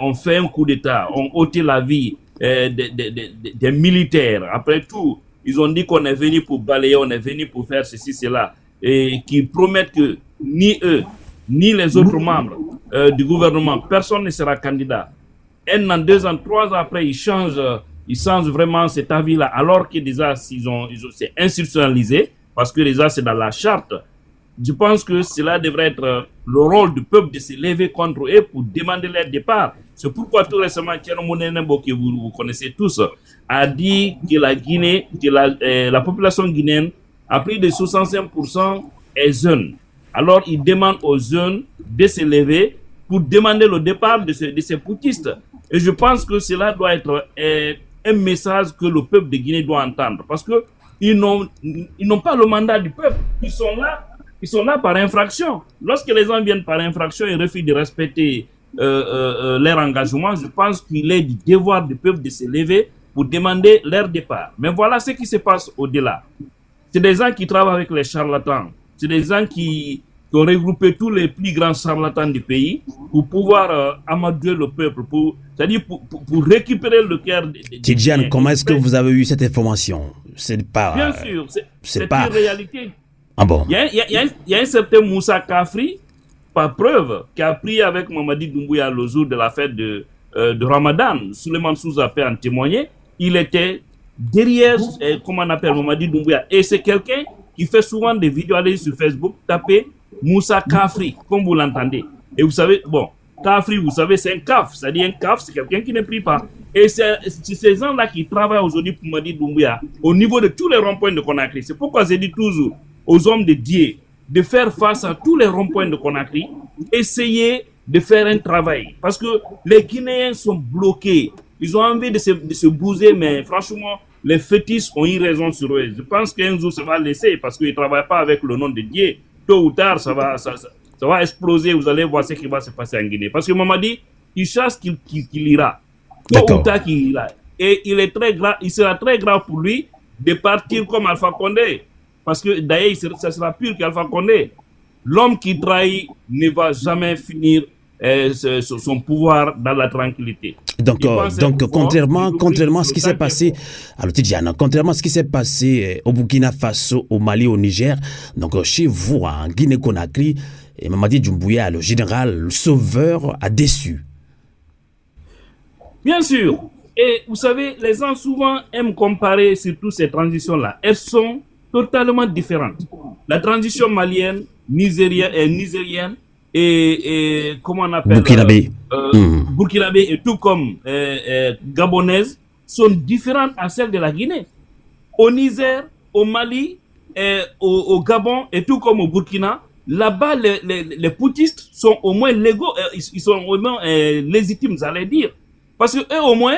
Speaker 5: ont fait un coup d'État, ont ôté la vie des militaires, après tout, ils ont dit qu'on est venu pour balayer, on est venu pour faire ceci, cela, et qui promettent que ni eux, ni les autres membres du gouvernement, personne ne sera candidat. 1 an, 2 ans, 3 ans après, ils changent vraiment cet avis-là, alors que déjà, c'est institutionnalisé, parce que déjà, c'est dans la charte. Je pense que cela devrait être le rôle du peuple de se lever contre eux pour demander leur départ. C'est pourquoi tout récemment, Thierry Monenembo, que vous connaissez tous, a dit que la Guinée, que la population guinéenne, à plus de 65% est jeune. Alors, il demande aux jeunes de se lever pour demander le départ de ces putschistes. Et je pense que cela doit être un message que le peuple de Guinée doit entendre. Parce qu'ils n'ont pas le mandat du peuple. Ils sont là par infraction. Lorsque les gens viennent par infraction et refusent de respecter leur engagement, je pense qu'il est du devoir du peuple de se lever pour demander leur départ. Mais voilà ce qui se passe au-delà. C'est des gens qui travaillent avec les charlatans. C'est des gens qui ont regroupé tous les plus grands charlatans du pays pour pouvoir amadouer le peuple, c'est-à-dire pour récupérer le cœur des
Speaker 2: Tidjane, comment est-ce que vous avez eu cette information? C'est pas...
Speaker 5: Bien sûr, c'est
Speaker 2: pas...
Speaker 5: une réalité.
Speaker 2: Ah bon?
Speaker 5: Il y a un certain Moussa Kafri, par preuve, qui a pris avec Mamadi Doumbouya le jour de la fête de Ramadan. Souleymane Souza peut en témoigner. Il était derrière, comment on appelle Mamadi Doumbouya. Et c'est quelqu'un qui fait souvent des vidéos, allez sur Facebook, tapez Moussa Kafri, comme vous l'entendez. Et vous savez, bon, Kafri, vous savez, c'est un kaf. C'est-à-dire un kaf, c'est quelqu'un qui ne prie pas. Et c'est ces gens-là qui travaillent aujourd'hui pour Mamadi Doumbouya au niveau de tous les ronds-points de Conakry. C'est pourquoi je dis toujours aux hommes de Dieu de faire face à tous les ronds-points de Conakry, essayer de faire un travail. Parce que les Guinéens sont bloqués. Ils ont envie de se bouger, mais franchement, les fétiches ont eu raison sur eux. Je pense qu'un jour, ça va laisser parce qu'ils ne travaillent pas avec le nom de Dieu. Tôt ou tard, ça va exploser. Vous allez voir ce qui va se passer en Guinée. Parce que Mamadi, il chasse qu'il ira. Tôt ou tard qu'il ira. Et il sera très grave pour lui de partir comme Alpha Condé. Parce que d'ailleurs, ça sera pire qu'Alpha Condé. L'homme qui trahit ne va jamais finir son pouvoir dans la tranquillité.
Speaker 2: Donc contrairement à ce qui s'est passé, alors Tidjane, contrairement à ce qui s'est passé au Burkina Faso, au Mali, au Niger, donc chez vous, en Guinée-Conakry, Mamadi Doumbouya, le général, le sauveur, a déçu.
Speaker 5: Bien sûr. Et vous savez, les gens souvent aiment comparer surtout ces transitions-là. Elles sont totalement différentes. La transition malienne, nigérienne et comment on appelle Burkinabé et tout comme gabonaise sont différentes à celles de la Guinée. Au Niger, au Mali, au Gabon et tout comme au Burkina, là-bas les putschistes sont au moins légaux, ils sont au moins légitimes, j'allais dire. Parce qu'eux au moins,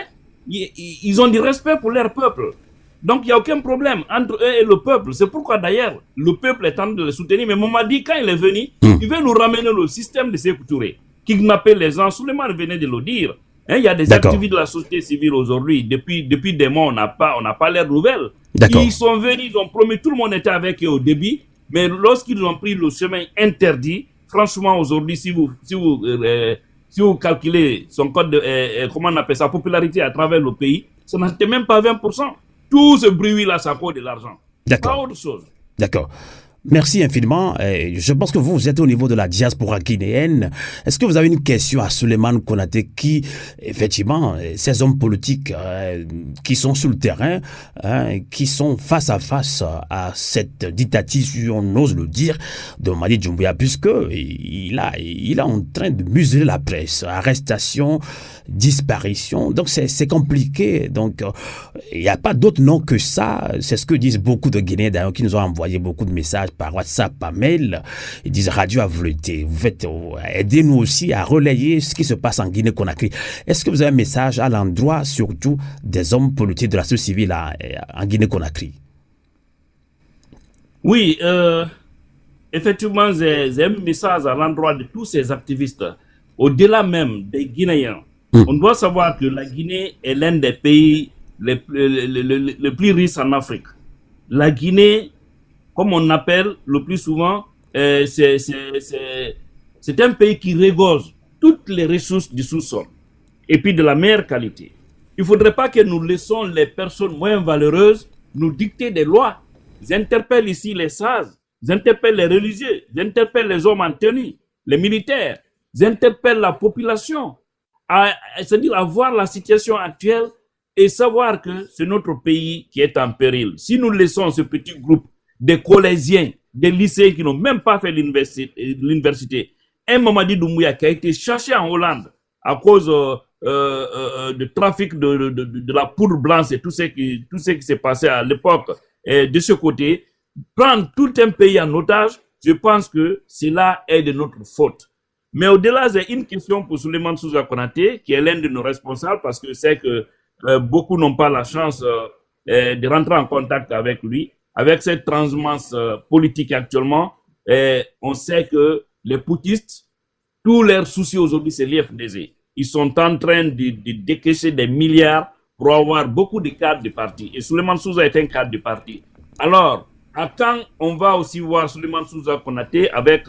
Speaker 5: ils ont du respect pour leur peuple. Donc, il n'y a aucun problème entre eux et le peuple. C'est pourquoi, d'ailleurs, le peuple est en train de les soutenir. Mais Mamadi, quand il est venu, il veut nous ramener le système de Sékou Touré, kidnapper les gens. Souleymane venait de le dire. Hein, il y a des activités de la société civile aujourd'hui. Depuis des mois, on n'a pas l'air nouvelle. Ils sont venus, ils ont promis, tout le monde était avec eux au début. Mais lorsqu'ils ont pris le chemin interdit, franchement, aujourd'hui, si vous calculez son code de, comment on appelle sa popularité à travers le pays, ça n'était même pas 20%. Tout ce bruit-là, ça coûte de l'argent.
Speaker 2: D'accord.
Speaker 5: Pas autre chose.
Speaker 2: D'accord. Merci infiniment. Je pense que vous êtes au niveau de la diaspora guinéenne. Est-ce que vous avez une question à Souleymane Konaté qui, effectivement, ces hommes politiques qui sont sur le terrain, qui sont face à face à cette dictature, si on ose le dire, de Mamadi Doumbouya, puisque il est en train de museler la presse. Arrestation, disparition. Donc, c'est compliqué. Donc, il n'y a pas d'autre nom que ça. C'est ce que disent beaucoup de Guinéens, d'ailleurs, qui nous ont envoyé beaucoup de messages par WhatsApp, par mail. Ils disent Radio a volonté. Vous faites, aidez-nous aussi à relayer ce qui se passe en Guinée-Conakry. Est-ce que vous avez un message à l'endroit, surtout, des hommes politiques de la société civile en Guinée-Conakry?
Speaker 5: Oui, effectivement, j'ai un message à l'endroit de tous ces activistes, au-delà même des Guinéens. On doit savoir que la Guinée est l'un des pays les plus riches en Afrique. La Guinée, comme on appelle le plus souvent, c'est un pays qui regorge toutes les ressources du sous-sol et puis de la meilleure qualité. Il ne faudrait pas que nous laissons les personnes moins valeureuses nous dicter des lois. J'interpelle ici les sages, j'interpelle les religieux, j'interpelle les hommes en tenue, les militaires, j'interpelle la population, c'est-à-dire à voir la situation actuelle et savoir que c'est notre pays qui est en péril. Si nous laissons ce petit groupe de collégiens, des lycéens qui n'ont même pas fait l'université, un Mamadi Doumbouya qui a été cherché en Hollande à cause de trafic de la poudre blanche et tout ce qui s'est passé à l'époque de ce côté, prendre tout un pays en otage, je pense que cela est de notre faute. Mais au-delà, j'ai une question pour Souleymane Souza Konaté, qui est l'un de nos responsables, parce que c'est que beaucoup n'ont pas la chance de rentrer en contact avec lui. Avec cette transhumance politique actuellement, on sait que les poutistes, tous leurs soucis aujourd'hui, c'est l'IFDZ. Ils sont en train de décaisser des milliards pour avoir beaucoup de cadres de parti. Et Souleymane Souza est un cadre de parti. Alors, à quand on va aussi voir Souleymane Souza Konaté avec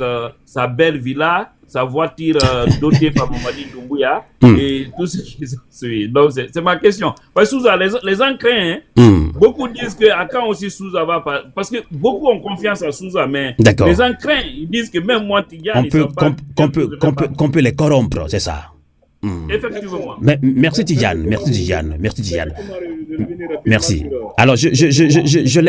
Speaker 5: sa belle villa, sa voiture dotée par Mamadi Doumbouya et tout ce qui suit. Donc, c'est ma question. Parce que Souza, les gens craignent. Beaucoup disent que à quand aussi Souza va pas. Parce que beaucoup ont confiance à Souza, mais les gens craignent. Ils disent que même moi, Tidiane,
Speaker 2: qu'on peut les corrompre, c'est ça.
Speaker 5: Effectivement.
Speaker 2: Merci Tidiane. Merci. Alors je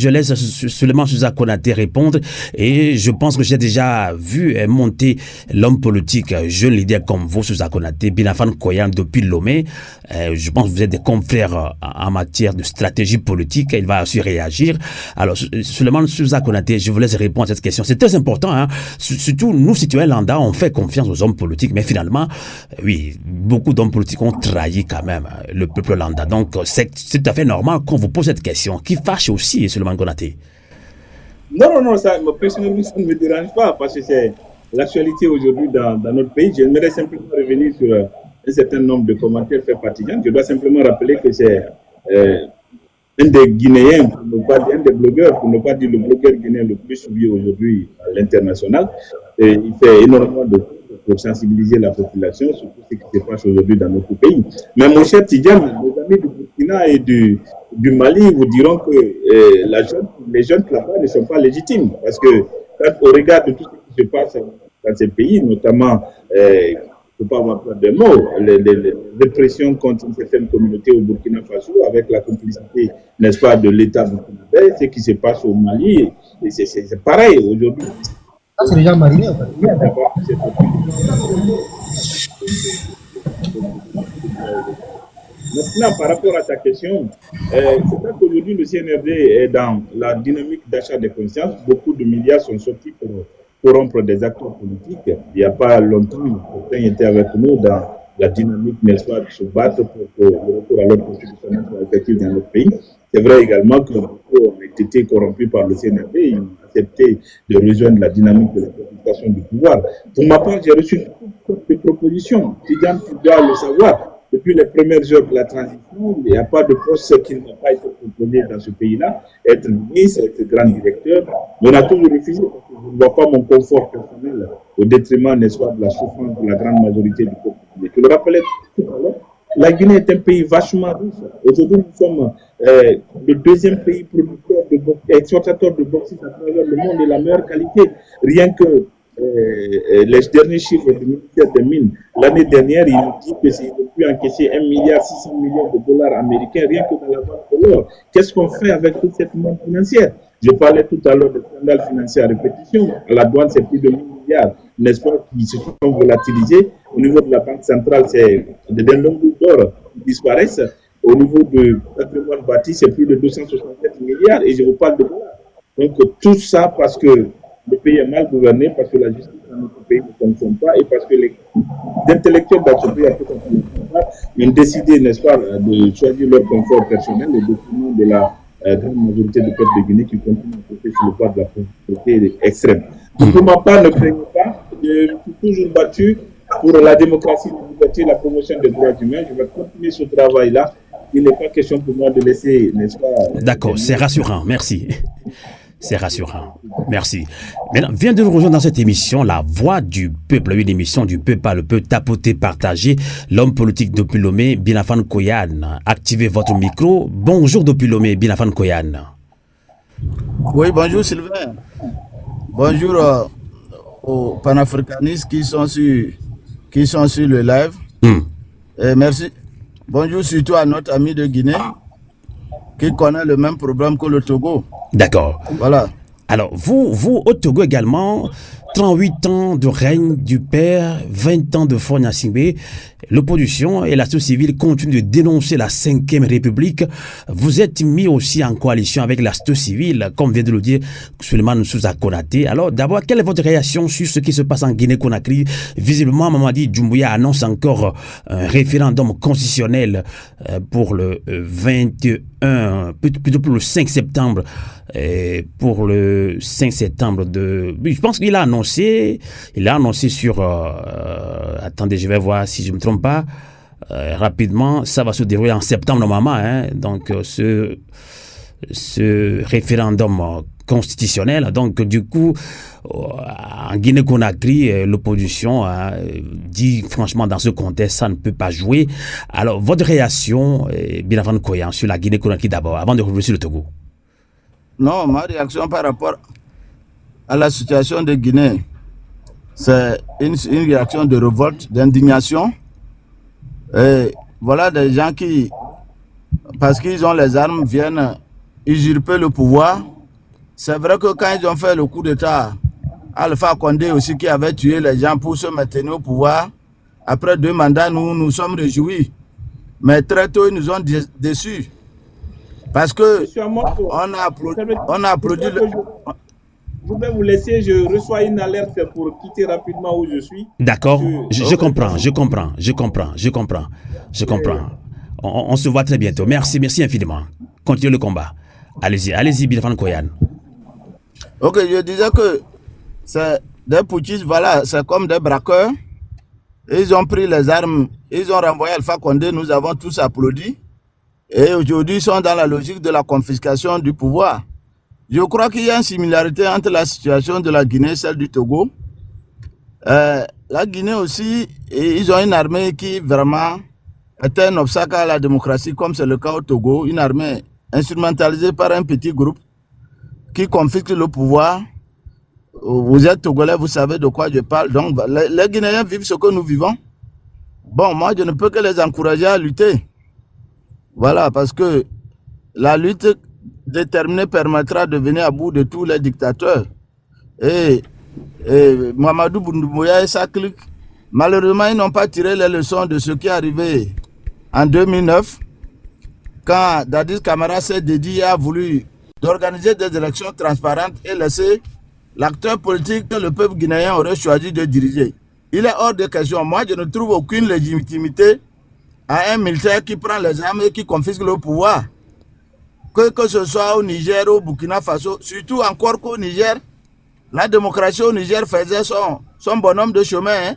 Speaker 2: laisse Souleymane Souza Konaté répondre et je pense que j'ai déjà vu monter l'homme politique, jeune leader comme vous, Souza Konaté, Binafan Koyan depuis Lomé. Je pense que vous êtes des confrères en matière de stratégie politique. Il va aussi réagir. Alors Souleymane Souza Konaté, je vous laisse répondre à cette question. C'est très important, hein. Surtout nous, citoyens lambda, on fait confiance aux hommes politiques, mais finalement, oui, beaucoup d'hommes politiques ont trahi quand même le peuple lambda. Donc c'est tout à fait normal qu'on vous pose cette question, qui fâche aussi Souleymane Konaté.
Speaker 3: Non, ça, personnellement, ça ne me dérange pas, parce que c'est l'actualité aujourd'hui dans notre pays. J'aimerais simplement revenir sur un certain nombre de commentaires faits par Tidiane. Je dois simplement rappeler que c'est un des Guinéens, un des blogueurs, pour ne pas dire le blogueur guinéen le plus suivi aujourd'hui à l'international. Et il fait énormément de choses pour sensibiliser la population sur tout ce qui se passe aujourd'hui dans notre pays. Mais mon cher Tidiane, nos amis du Burkina et du Mali vous diront que les jeunes là-bas ne sont pas légitimes. Parce que quand on regarde tout ce qui se passe dans ces pays, notamment, il ne faut pas avoir peur de mots, les répressions contre une certaine communauté au Burkina Faso, avec la complicité, n'est-ce pas, de l'État burkinabé, ce qui se passe au Mali, c'est pareil aujourd'hui.
Speaker 6: C'est déjà mariné en fait.
Speaker 3: Maintenant, par rapport à ta question, c'est vrai qu'aujourd'hui, le CNRD est dans la dynamique d'achat des consciences. Beaucoup de milliards sont sortis pour corrompre des acteurs politiques. Il n'y a pas longtemps, certains étaient avec nous dans la dynamique, n'est-ce pas, de se battre pour que le retour à l'ordre constitutionnel soit effectif dans notre pays. C'est vrai également que beaucoup ont été corrompus par le CNRD. Ils ont accepté de rejoindre la dynamique de la contestation du pouvoir. Pour ma part, j'ai reçu toutes sortes de propositions. Tidiane, tu dois le savoir. Depuis les premières heures de la transition, il n'y a pas de poste qui n'a pas été proposé dans ce pays-là. Être ministre, être grand directeur, on a toujours refusé parce que je ne vois pas mon confort personnel au détriment, n'est-ce pas, de la souffrance de la grande majorité du peuple. Je le rappelais tout à l'heure, la Guinée est un pays vachement riche. Aujourd'hui, nous sommes le deuxième pays producteur exportateur de bauxite à travers le monde de la meilleure qualité. Rien que les derniers chiffres du ministère des Mines, l'année dernière, il nous dit que s'il pu encaisser 1,6 milliard de dollars américains rien que dans la vente de l'or. Qu'est-ce qu'on fait avec toute cette manne financière? Je parlais tout à l'heure de scandales financiers à répétition. À la douane, c'est plus de 1 milliard, n'est-ce pas, qui se sont volatilisés. Au niveau de la Banque centrale, c'est des dindons d'or qui disparaissent. Au niveau du patrimoine bâti, c'est plus de 267 milliards et je vous parle de dollars. Donc tout ça parce que le pays est mal gouverné, parce que la justice dans notre pays ne fonctionne pas et parce que les intellectuels dans ce pays ont décidé, n'est-ce pas, de choisir leur confort personnel au détriment de la grande majorité du peuple de Guinée qui continue à porter sur le poids de la pauvreté extrême. Donc, pour ma part, ne craignez pas, je suis toujours battu pour la démocratie, la liberté, la promotion des droits humains. Je vais continuer ce travail-là. Il n'est pas question pour moi de laisser, n'est-ce pas...
Speaker 2: D'accord, c'est rassurant, merci. C'est rassurant. Merci. Maintenant, vient de nous rejoindre dans cette émission, La Voix du Peuple, une émission du peuple par le peuple, tapoter, partager. L'homme politique depuis Lomé, Binafan Koyan. Activez votre micro. Bonjour depuis Lomé, Binafan Koyan.
Speaker 7: Oui, bonjour Sylvain. Bonjour aux panafricanistes qui sont sur le live. Et merci. Bonjour surtout à notre ami de Guinée qui connaît le même problème que le Togo.
Speaker 2: D'accord.
Speaker 7: Voilà.
Speaker 2: Alors, vous, au Togo également, 38 ans de règne du père, 20 ans de Faure Gnassingbé, l'opposition et la société civile continuent de dénoncer la 5e République. Vous êtes mis aussi en coalition avec la société civile, comme vient de le dire Souleymane Souza Konaté. Alors, d'abord, quelle est votre réaction sur ce qui se passe en Guinée-Conakry? Visiblement, Mamadi Doumbouya annonce encore un référendum constitutionnel pour le 21, plutôt pour le 5 septembre. Pour le 5 septembre je pense qu'il a annoncé sur attendez, je vais voir si je ne me trompe pas, rapidement, ça va se dérouler en septembre normalement, hein, donc ce référendum constitutionnel. Donc du coup, en Guinée-Conakry, l'opposition dit franchement dans ce contexte, ça ne peut pas jouer. Alors votre réaction, Binafan Koyan, sur la Guinée-Conakry d'abord, avant de revenir sur le Togo?
Speaker 7: Non, ma réaction par rapport à la situation de Guinée, c'est une réaction de révolte, d'indignation. Et voilà des gens qui, parce qu'ils ont les armes, viennent usurper le pouvoir. C'est vrai que quand ils ont fait le coup d'État, Alpha Condé aussi qui avait tué les gens pour se maintenir au pouvoir, après 2 mandats, nous sommes réjouis. Mais très tôt, ils nous ont déçus. Parce que on a applaudi
Speaker 3: Je vais vous laisser, je reçois une alerte pour quitter rapidement où je suis.
Speaker 2: D'accord, je comprends. On se voit très bientôt. Merci infiniment. Continuez le combat. Allez-y, Binafan Koyan.
Speaker 7: Ok, je disais que c'est des putschistes, voilà, c'est comme des braqueurs. Ils ont pris les armes, ils ont renvoyé Alpha Condé, nous avons tous applaudi. Et aujourd'hui, ils sont dans la logique de la confiscation du pouvoir. Je crois qu'il y a une similarité entre la situation de la Guinée et celle du Togo. La Guinée aussi, ils ont une armée qui vraiment est un obstacle à la démocratie, comme c'est le cas au Togo. Une armée instrumentalisée par un petit groupe qui confisque le pouvoir. Vous êtes Togolais, vous savez de quoi je parle. Donc, les Guinéens vivent ce que nous vivons. Bon, moi, je ne peux que les encourager à lutter. Voilà, parce que la lutte déterminée permettra de venir à bout de tous les dictateurs. Et Mamadou Doumbouya et sa clique, malheureusement, ils n'ont pas tiré les leçons de ce qui est arrivé en 2009, quand Dadis Camara s'est dédié a voulu d'organiser des élections transparentes et laisser l'acteur politique que le peuple guinéen aurait choisi de diriger. Il est hors de question. Moi, je ne trouve aucune légitimité à un militaire qui prend les armes et qui confisque le pouvoir. Que ce soit au Niger, au Burkina Faso, surtout encore qu'au Niger, la démocratie au Niger faisait son bonhomme de chemin. Hein.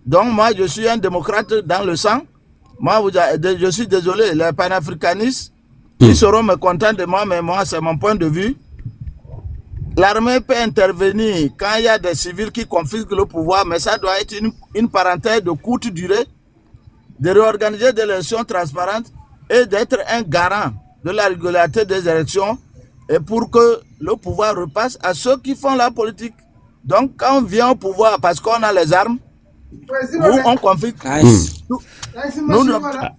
Speaker 7: Donc moi, je suis un démocrate dans le sang. Moi, je suis désolé, les panafricanistes, ils seront mécontents de moi, mais moi, c'est mon point de vue. L'armée peut intervenir quand il y a des civils qui confisquent le pouvoir, mais ça doit être une parenthèse de courte durée, de réorganiser des élections transparentes et d'être un garant de la régularité des élections et pour que le pouvoir repasse à ceux qui font la politique. Donc, quand on vient au pouvoir parce qu'on a les armes, nous, on confisque.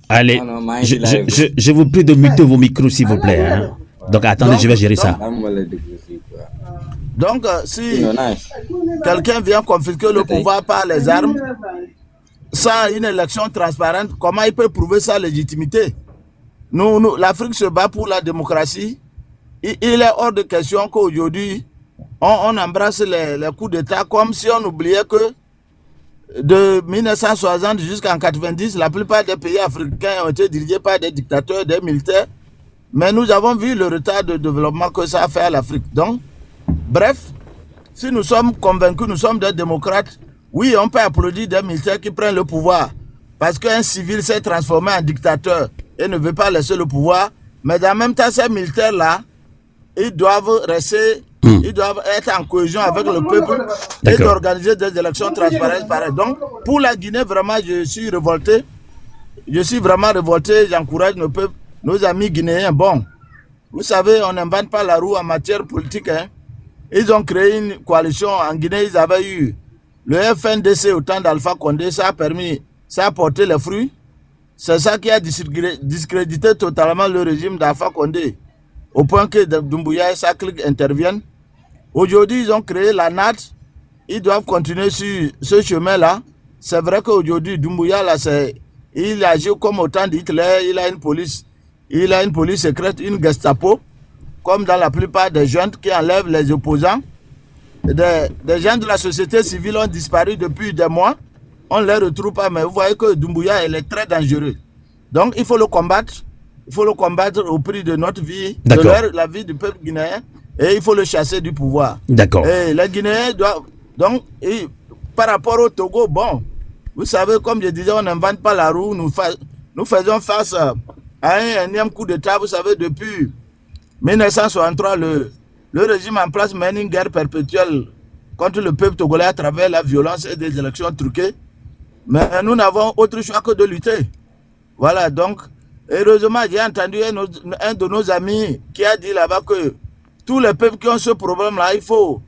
Speaker 2: Allez, je vous prie de muter vos micros, s'il vous plaît. Hein. Donc, attendez, je vais gérer ça.
Speaker 7: Donc, si quelqu'un vient confisquer le pouvoir par les armes, sans une élection transparente, comment il peut prouver sa légitimité? L'Afrique se bat pour la démocratie. il est hors de question qu'aujourd'hui, on embrasse les coups d'État comme si on oubliait que de 1960 jusqu'en 90, la plupart des pays africains ont été dirigés par des dictateurs, des militaires. Mais nous avons vu le retard de développement que ça a fait à l'Afrique. Donc, bref, si nous sommes convaincus, nous sommes des démocrates, oui, on peut applaudir des militaires qui prennent le pouvoir parce qu'un civil s'est transformé en dictateur et ne veut pas laisser le pouvoir. Mais en même temps, ces militaires-là, ils doivent rester, ils doivent être en cohésion avec le peuple et d'organiser des élections transparentes pareilles. Donc, pour la Guinée, vraiment, je suis révolté. Je suis vraiment révolté. J'encourage nos amis guinéens. Bon, vous savez, on n'invente pas la roue en matière politique. Hein. Ils ont créé une coalition en Guinée. Ils avaient eu le FNDC au temps d'Alpha Condé. Ça a permis, ça a porté les fruits. C'est ça qui a discrédité totalement le régime d'Alpha Condé. Au point que Doumbouya et sa clique interviennent. Aujourd'hui, ils ont créé la NAT. Ils doivent continuer sur ce chemin-là. C'est vrai qu'aujourd'hui, Doumbouya, là, il agit comme au temps d'Hitler. Il a une police. Il a une police secrète, une Gestapo, comme dans la plupart des jeunes qui enlèvent les opposants. Des gens de la société civile ont disparu depuis des mois. On ne les retrouve pas, mais vous voyez que Doumbouya, il est très dangereux. Donc, il faut le combattre. Il faut le combattre au prix de notre vie, de la vie du peuple guinéen, et il faut le chasser du pouvoir.
Speaker 2: D'accord.
Speaker 7: Et les Guinéens doivent... Donc, par rapport au Togo, bon, vous savez, comme je disais, on n'invente pas la roue. Nous faisons face à un énième coup d'État. Vous savez, depuis 1963, le régime en place mène une guerre perpétuelle contre le peuple togolais à travers la violence et des élections truquées. Mais nous n'avons autre choix que de lutter. Voilà, donc, heureusement, j'ai entendu un de nos amis qui a dit là-bas que tous les peuples qui ont ce problème-là, il faut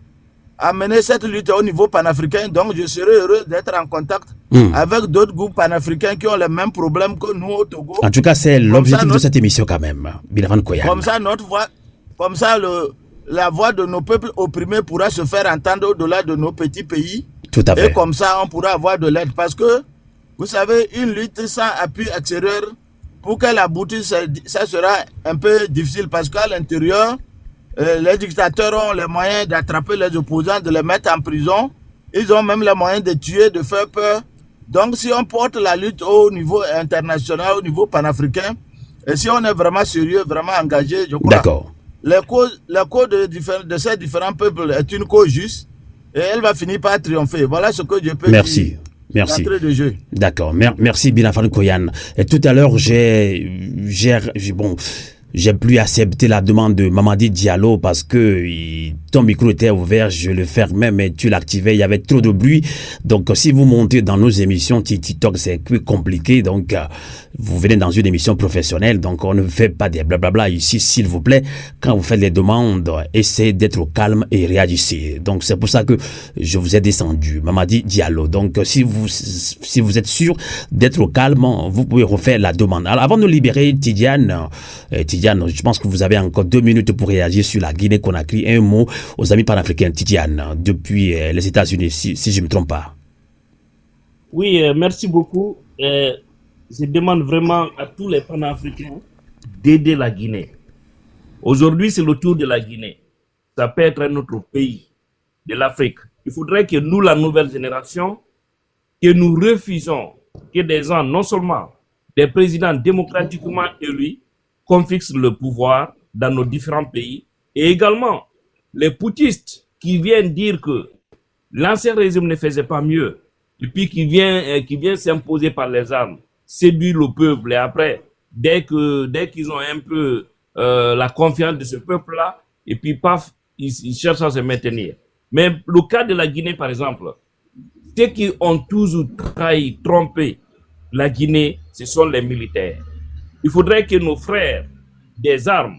Speaker 7: amener cette lutte au niveau panafricain. Donc, je serai heureux d'être en contact avec d'autres groupes panafricains qui ont les mêmes problèmes que nous au Togo.
Speaker 2: En tout cas, c'est l'objectif de cette émission quand même, Binafane Koyan.
Speaker 7: Comme ça, la voix de nos peuples opprimés pourra se faire entendre au-delà de nos petits pays.
Speaker 2: Tout à fait.
Speaker 7: Et comme ça, on pourra avoir de l'aide. Parce que, vous savez, une lutte sans appui extérieur, pour qu'elle aboutisse, ça sera un peu difficile. Parce qu'à l'intérieur, les dictateurs ont les moyens d'attraper les opposants, de les mettre en prison. Ils ont même les moyens de tuer, de faire peur. Donc, si on porte la lutte au niveau international, au niveau panafricain, et si on est vraiment sérieux, vraiment engagé, je crois.
Speaker 2: D'accord.
Speaker 7: La cause de ces différents peuples est une cause juste et elle va finir par triompher. Voilà ce que je peux dire.
Speaker 2: Merci.
Speaker 7: De jeu.
Speaker 2: D'accord. Merci Binafane Koyan. Et tout à l'heure, j'ai plus accepté la demande de Mamadi Diallo parce que ton micro était ouvert, je le fermais, mais tu l'activais, il y avait trop de bruit. Donc, si vous montez dans nos émissions TikTok, c'est plus compliqué. Donc, vous venez dans une émission professionnelle, donc on ne fait pas des blablabla ici, s'il vous plaît. Quand vous faites les demandes, essayez d'être au calme et réagissez. Donc, c'est pour ça que je vous ai descendu, Mamadi Diallo. Donc, si vous êtes sûr d'être au calme, vous pouvez refaire la demande. Alors, avant de libérer Tidiane, je pense que vous avez encore 2 minutes pour réagir sur la Guinée-Conakry. Un mot aux amis panafricains. Tidiane, depuis les États-Unis, si je ne me trompe pas.
Speaker 5: Oui, merci beaucoup. Je demande vraiment à tous les panafricains d'aider la Guinée. Aujourd'hui, c'est le tour de la Guinée. Ça peut être un autre pays de l'Afrique. Il faudrait que nous, la nouvelle génération, que nous refusons que des gens, non seulement des présidents démocratiquement élus, qu'on fixe le pouvoir dans nos différents pays, et également les putschistes qui viennent dire que l'ancien régime ne faisait pas mieux, et puis qui vient s'imposer par les armes, séduire le peuple, et après, dès qu'ils ont un peu la confiance de ce peuple-là, et puis paf, ils cherchent à se maintenir. Mais le cas de la Guinée, par exemple, ceux qui ont toujours trahi, trompé la Guinée, ce sont les militaires. Il faudrait que nos frères des armes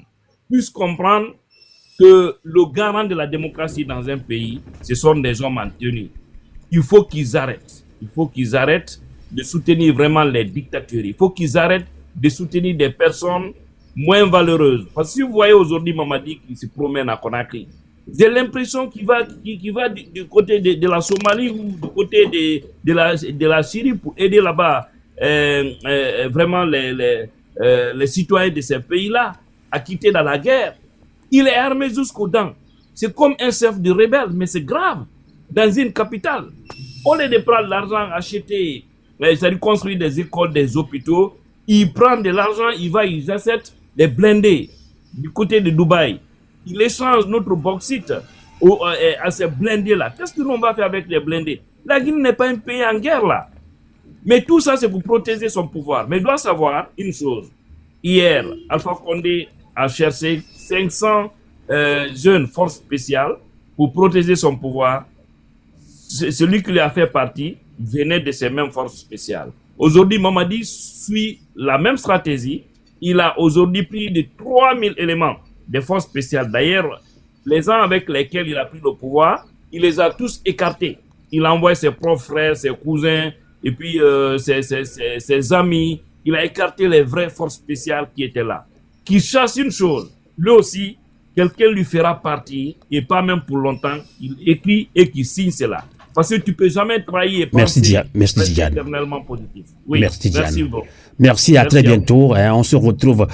Speaker 5: puissent comprendre que le garant de la démocratie dans un pays, ce sont des hommes en tenue. Il faut qu'ils arrêtent. Il faut qu'ils arrêtent de soutenir vraiment les dictatures. Il faut qu'ils arrêtent de soutenir des personnes moins valeureuses. Parce que si vous voyez aujourd'hui Mamadi qui se promène à Conakry, j'ai l'impression qu'il va du côté de la Somalie ou du côté de la Syrie pour aider là-bas vraiment les citoyens de ces pays-là à quitter dans la guerre. Il est armé jusqu'aux dents. C'est comme un chef de rebelle, mais c'est grave. Dans une capitale, au lieu de prendre l'argent, acheter, c'est-à-dire construire des écoles, des hôpitaux, il prend de l'argent, il achète des blindés du côté de Dubaï. Il échange notre bauxite à ces blindés-là. Qu'est-ce que l'on va faire avec les blindés? La Guinée n'est pas un pays en guerre là. Mais tout ça, c'est pour protéger son pouvoir. Mais il doit savoir une chose. Hier, Alpha Condé a cherché 500 jeunes forces spéciales pour protéger son pouvoir. Celui qui lui a fait partie venait de ces mêmes forces spéciales. Aujourd'hui, Mamadi suit la même stratégie. Il a aujourd'hui pris de 3000 éléments des forces spéciales. D'ailleurs, les gens avec lesquels il a pris le pouvoir, il les a tous écartés. Il a envoyé ses propres frères, ses cousins, et puis ses amis. Il a écarté les vraies forces spéciales qui étaient là. Qui chasse une chose, lui aussi, quelqu'un lui fera partir, et pas même pour longtemps, il écrit et qui signe cela. Parce que tu ne peux jamais trahir et penser éternellement positif. Oui, merci beaucoup.
Speaker 2: Merci, à très bientôt. On se retrouve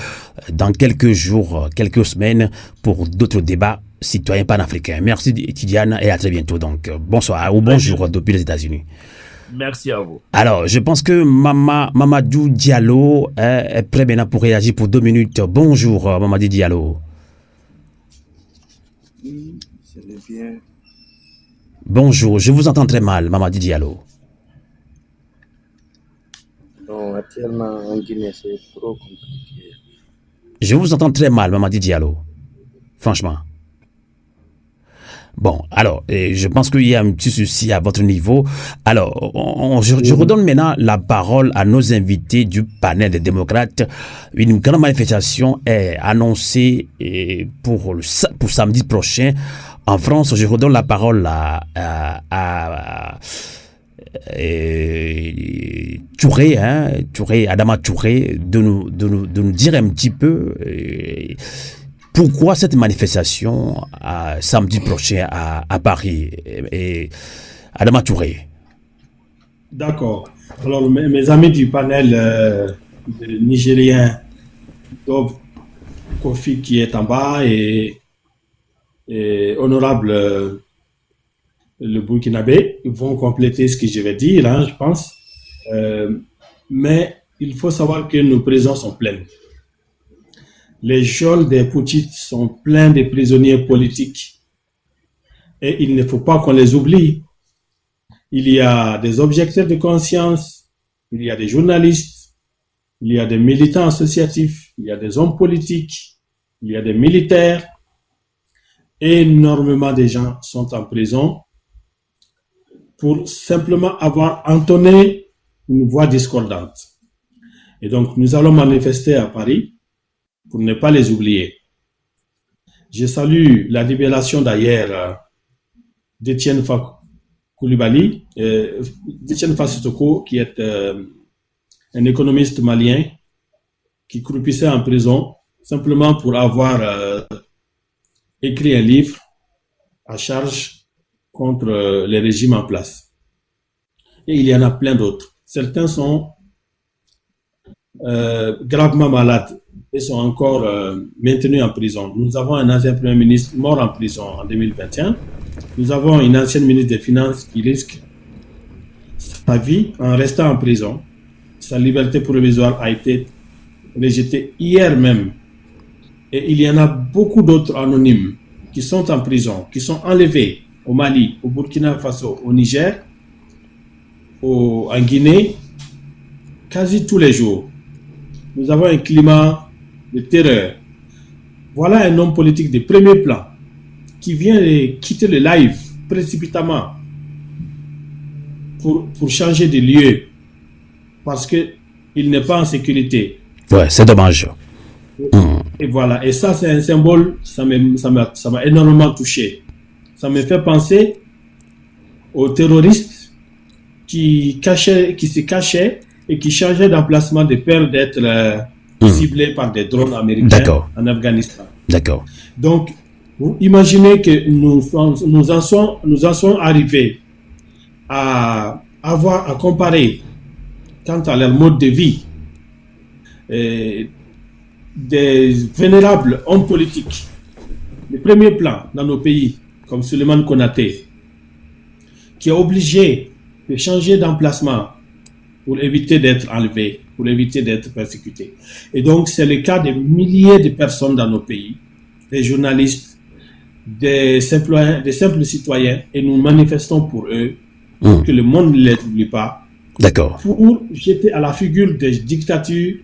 Speaker 2: dans quelques jours, quelques semaines pour d'autres débats citoyens panafricains. Merci Tidiane et à très bientôt. Donc, bonsoir ou bonjour depuis les États-Unis.
Speaker 5: Merci à vous.
Speaker 2: Alors, je pense que Mamadou Diallo est prêt maintenant pour réagir pour 2 minutes. Bonjour Mamadou Diallo.
Speaker 8: C'est bien.
Speaker 2: Bonjour, je vous entends très mal, Mamadou Diallo.
Speaker 8: Non, actuellement en Guinée, c'est trop compliqué.
Speaker 2: Je vous entends très mal, Mamadou Diallo. Franchement. Bon, alors, je pense qu'il y a un petit souci à votre niveau. Alors, je redonne maintenant la parole à nos invités du panel des démocrates. Une grande manifestation est annoncée pour samedi prochain en France. Je redonne la parole à Touré, Adama Touré, de nous dire un petit peu pourquoi cette manifestation samedi prochain à Paris. Et Adama Touré.
Speaker 4: D'accord. Alors, mes amis du panel nigérien, Dov Kofi qui est en bas et honorable le Burkinabé, ils vont compléter ce que je vais dire, hein, je pense. Mais il faut savoir que nos prisons sont pleines. Les geôles des putschistes sont pleins de prisonniers politiques. Et il ne faut pas qu'on les oublie. Il y a des objecteurs de conscience, il y a des journalistes, il y a des militants associatifs, il y a des hommes politiques, il y a des militaires. Énormément de gens sont en prison pour simplement avoir entonné une voix discordante. Et donc, nous allons manifester à Paris pour ne pas les oublier. Je salue la libération d'ailleurs d'Etienne Koulibaly, d'Etienne Fassitoko, qui est un économiste malien qui croupissait en prison simplement pour avoir écrit un livre à charge contre les régimes en place. Et il y en a plein d'autres. Certains sont gravement malades et sont encore maintenus en prison. Nous avons un ancien Premier ministre mort en prison en 2021. Nous avons une ancienne ministre des Finances qui risque sa vie en restant en prison. Sa liberté provisoire a été rejetée hier même. Et il y en a beaucoup d'autres anonymes qui sont en prison, qui sont enlevés au Mali, au Burkina Faso, au Niger, en Guinée, quasi tous les jours. Nous avons un climat de terreur. Voilà un homme politique de premier plan qui vient de quitter le live précipitamment pour changer de lieu parce qu'il n'est pas en sécurité.
Speaker 2: Ouais, c'est dommage.
Speaker 4: Et voilà, et ça c'est un symbole, ça m'a énormément touché. Ça me fait penser aux terroristes qui se cachaient et qui changeaient d'emplacement de peur d'être ciblés par des drones américains en Afghanistan.
Speaker 2: D'accord.
Speaker 4: Donc, vous imaginez que nous en sommes arrivés à comparer quant à leur mode de vie des vénérables hommes politiques le premier plan dans nos pays, comme Suleiman Konaté, qui est obligé de changer d'emplacement pour éviter d'être enlevé, pour éviter d'être persécuté. Et donc, c'est le cas de milliers de personnes dans nos pays, des journalistes, des simples citoyens, et nous manifestons pour eux, pour que le monde ne les oublie pas,
Speaker 2: D'accord.
Speaker 4: pour jeter à la figure des dictatures.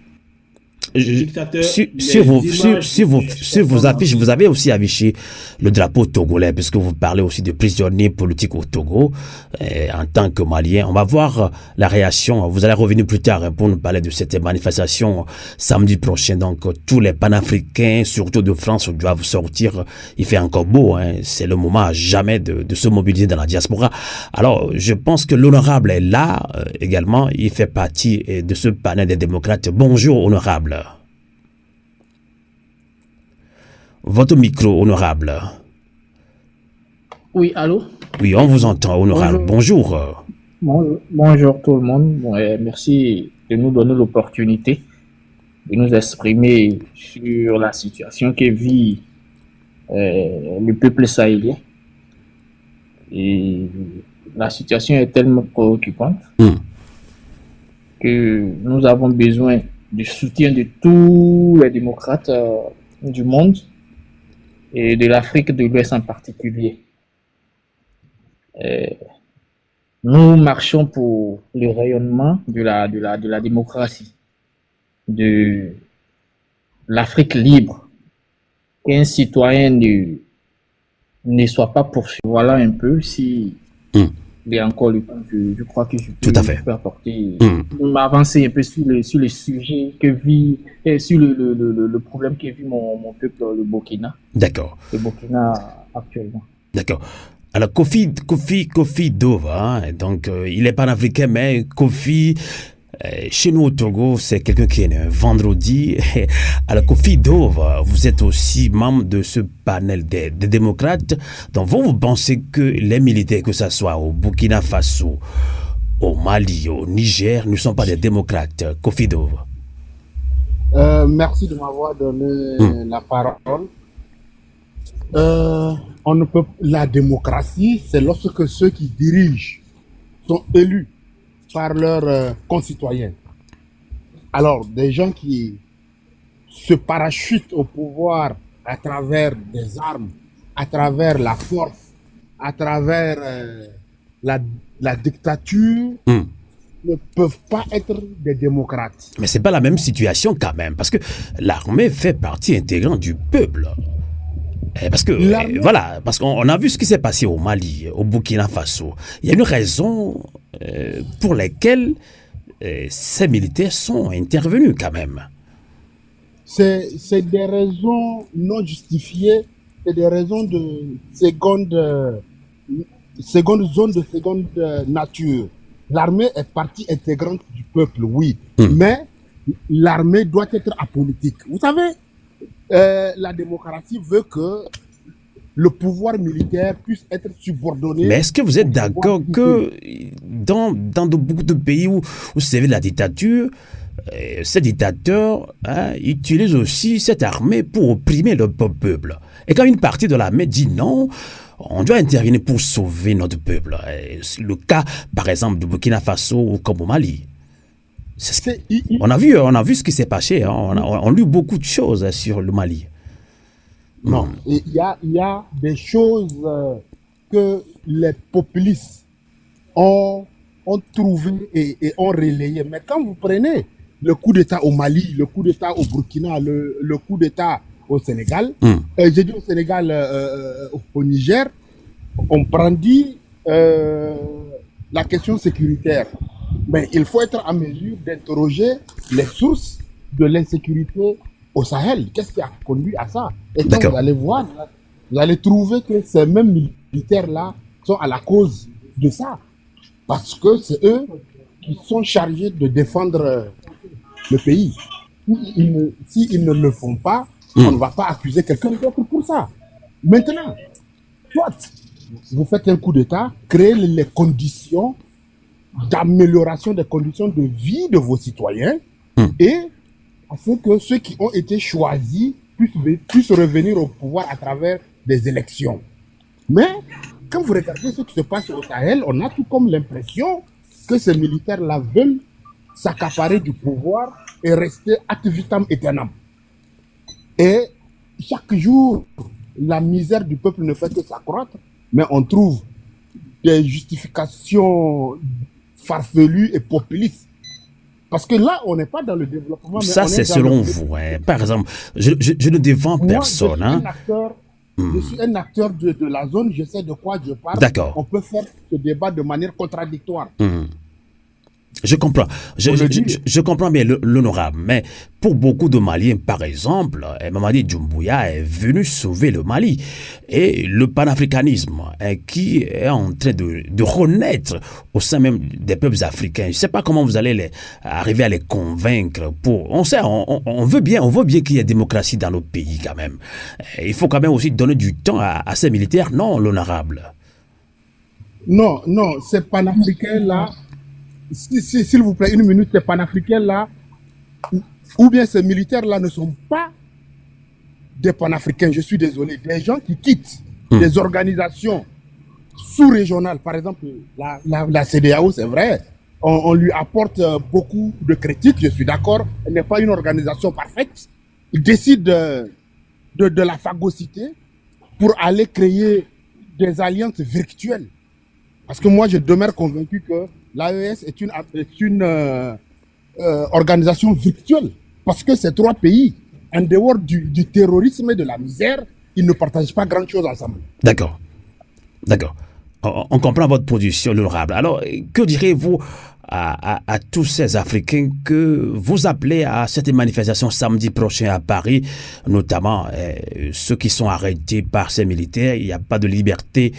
Speaker 2: Sur vos affiches, vous avez aussi affiché le drapeau togolais, puisque vous parlez aussi de prisonniers politiques au Togo en tant que Malien. On va voir la réaction. Vous allez revenir plus tard pour nous parler de cette manifestation samedi prochain. Donc, tous les panafricains, surtout de France, doivent sortir. Il fait encore beau. C'est le moment à jamais de se mobiliser dans la diaspora. Alors, je pense que l'honorable est là également. Il fait partie de ce panel des démocrates. Bonjour, honorable. Votre micro, honorable.
Speaker 9: Oui, allô?
Speaker 2: Oui, on vous entend, honorable. Bonjour.
Speaker 9: Bonjour tout le monde. Merci de nous donner l'opportunité de nous exprimer sur la situation que vit le peuple sahélien. Et la situation est tellement préoccupante que nous avons besoin du soutien de tous les démocrates du monde et de l'Afrique de l'Ouest en particulier. Nous marchons pour le rayonnement de la démocratie, de l'Afrique libre, qu'un citoyen ne soit pas poursuivi. Voilà un peu si il y a encore le temps, je crois que je peux apporter, m'avancer un peu sur le sujet que vit, sur le problème que vit mon peuple, le Burkina.
Speaker 2: D'accord.
Speaker 9: Le Burkina actuellement.
Speaker 2: D'accord. Alors, Kofi Dova, donc il est panafricain, mais Kofi, chez nous au Togo, c'est quelqu'un qui est né un vendredi. Alors, Kofi Dova, vous êtes aussi membre de ce panel des démocrates. Donc, vous pensez que les militaires, que ce soit au Burkina Faso, au Mali, au Niger, ne sont pas des démocrates? Kofi Dova.
Speaker 10: Merci de m'avoir donné la parole. On ne peut, la démocratie, c'est lorsque ceux qui dirigent sont élus par leurs concitoyens. Alors, des gens qui se parachutent au pouvoir à travers des armes, à travers la force, à travers la dictature, ne peuvent pas être des démocrates.
Speaker 2: Mais c'est pas la même situation quand même, parce que l'armée fait partie intégrante du peuple. Parce que, voilà, parce qu'on a vu ce qui s'est passé au Mali, au Burkina Faso. Il y a une raison pour laquelle ces militaires sont intervenus quand même.
Speaker 10: C'est des raisons non justifiées, c'est des raisons de seconde zone, de seconde nature. L'armée est partie intégrante du peuple, oui, mais l'armée doit être apolitique. Vous savez, la démocratie veut que le pouvoir militaire puisse être subordonné.
Speaker 2: Mais est-ce que vous êtes d'accord que dans beaucoup de pays où c'est la dictature, ces dictateurs utilisent aussi cette armée pour opprimer le peuple? Et quand une partie de l'armée dit non, on doit intervenir pour sauver notre peuple. Le cas, par exemple, du Burkina Faso ou comme au Mali. On a vu ce qui s'est passé. On a lu beaucoup de choses sur le Mali.
Speaker 10: Non, il y a des choses que les populistes ont trouvées et ont relayées. Mais quand vous prenez le coup d'État au Mali, le coup d'État au Burkina, le coup d'État au Sénégal, j'ai dit au Sénégal, au Niger, on brandit la question sécuritaire. Mais il faut être en mesure d'interroger les sources de l'insécurité au Sahel. Qu'est-ce qui a conduit à ça? Et quand vous allez voir, vous allez trouver que ces mêmes militaires-là sont à la cause de ça. Parce que c'est eux qui sont chargés de défendre le pays. S'ils ne le font pas, on ne va pas accuser quelqu'un d'autre pour ça. Maintenant, soit vous faites un coup d'État, créez les conditions d'amélioration des conditions de vie de vos citoyens et afin que ceux qui ont été choisis puissent revenir au pouvoir à travers des élections. Mais quand vous regardez ce qui se passe au Sahel, on a tout comme l'impression que ces militaires-là veulent s'accaparer du pouvoir et rester ad vitam aeternam. Et chaque jour, la misère du peuple ne fait que s'accroître, mais on trouve des justifications farfelues et populistes. Parce que là, on n'est pas dans le développement. Mais
Speaker 2: ça, c'est selon vous. Hein. Par exemple, je ne défends personne.
Speaker 10: Je suis un acteur de la zone, je sais de quoi je parle.
Speaker 2: D'accord.
Speaker 10: On peut faire ce débat de manière contradictoire.
Speaker 2: Je comprends. Je comprends bien l'honorable, mais pour beaucoup de Maliens, par exemple, Mamadi Doumbouya est venu sauver le Mali. Et le panafricanisme qui est en train de renaître au sein même des peuples africains. Je ne sais pas comment vous allez arriver à les convaincre. On sait, on veut bien qu'il y ait démocratie dans nos pays quand même. Il faut quand même aussi donner du temps à ces militaires, non, l'honorable?
Speaker 10: Non, ces panafricains-là, s'il vous plaît, une minute, ces panafricains-là, ou bien ces militaires-là ne sont pas des panafricains, je suis désolé, des gens qui quittent des organisations sous-régionales, par exemple la CEDEAO, c'est vrai, on lui apporte beaucoup de critiques, je suis d'accord, elle n'est pas une organisation parfaite, ils décident de la phagocyter pour aller créer des alliances virtuelles. Parce que moi, je demeure convaincu que l'AES est une organisation virtuelle. Parce que ces trois pays, en dehors du terrorisme et de la misère, ils ne partagent pas grand-chose ensemble.
Speaker 2: D'accord. On comprend votre position, l'honorable. Alors, que direz-vous à tous ces Africains que vous appelez à cette manifestation samedi prochain à Paris, notamment ceux qui sont arrêtés par ces militaires? Il n'y a pas de liberté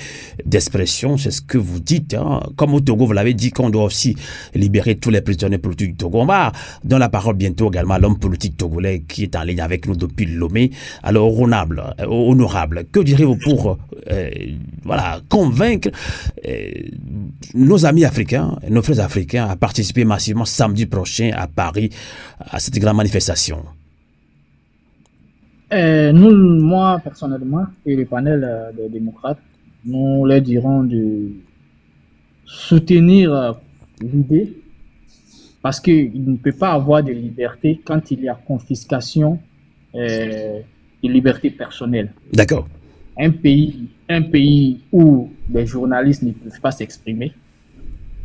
Speaker 2: d'expression, c'est ce que vous dites. Hein. Comme au Togo, vous l'avez dit qu'on doit aussi libérer tous les prisonniers politiques du Togo. On va donner la parole bientôt également à l'homme politique togolais qui est en ligne avec nous depuis Lomé. Alors, honorable, que direz-vous pour convaincre nos amis africains, nos frères africains à participer massivement samedi prochain à Paris à cette grande manifestation?
Speaker 9: Moi, personnellement, et le panel des démocrates, nous leur dirons de soutenir l'idée parce qu'il ne peut pas avoir de liberté quand il y a confiscation de liberté personnelle.
Speaker 2: D'accord.
Speaker 9: Un pays où les journalistes ne peuvent pas s'exprimer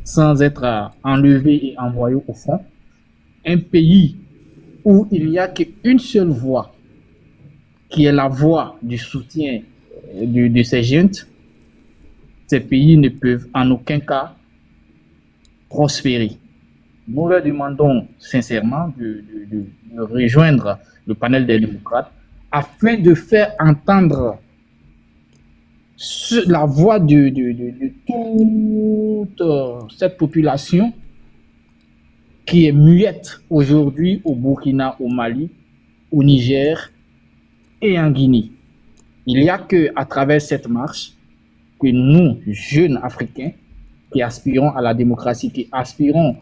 Speaker 9: sans être enlevés et envoyés au front. Un pays où il n'y a qu'une seule voix, qui est la voix du soutien de ces juntes. Ces pays ne peuvent en aucun cas prospérer. Nous leur demandons sincèrement de rejoindre le panel des démocrates afin de faire entendre la voix de toute cette population qui est muette aujourd'hui au Burkina, au Mali, au Niger et en Guinée. Il n'y a qu'à travers cette marche que nous, jeunes Africains, qui aspirons à la démocratie, qui aspirons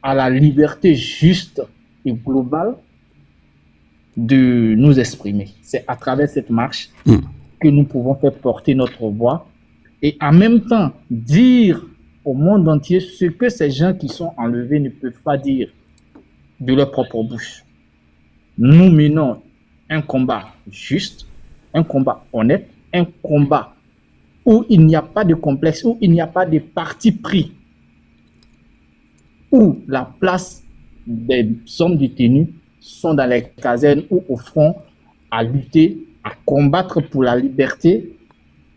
Speaker 9: à la liberté juste et globale, de nous exprimer. C'est à travers cette marche que nous pouvons faire porter notre voix et en même temps dire au monde entier ce que ces gens qui sont enlevés ne peuvent pas dire de leur propre bouche. Nous menons un combat juste, un combat honnête, un combat où il n'y a pas de complexe, où il n'y a pas de parti pris, où la place des hommes détenus sont dans les casernes ou au front à lutter, à combattre pour la liberté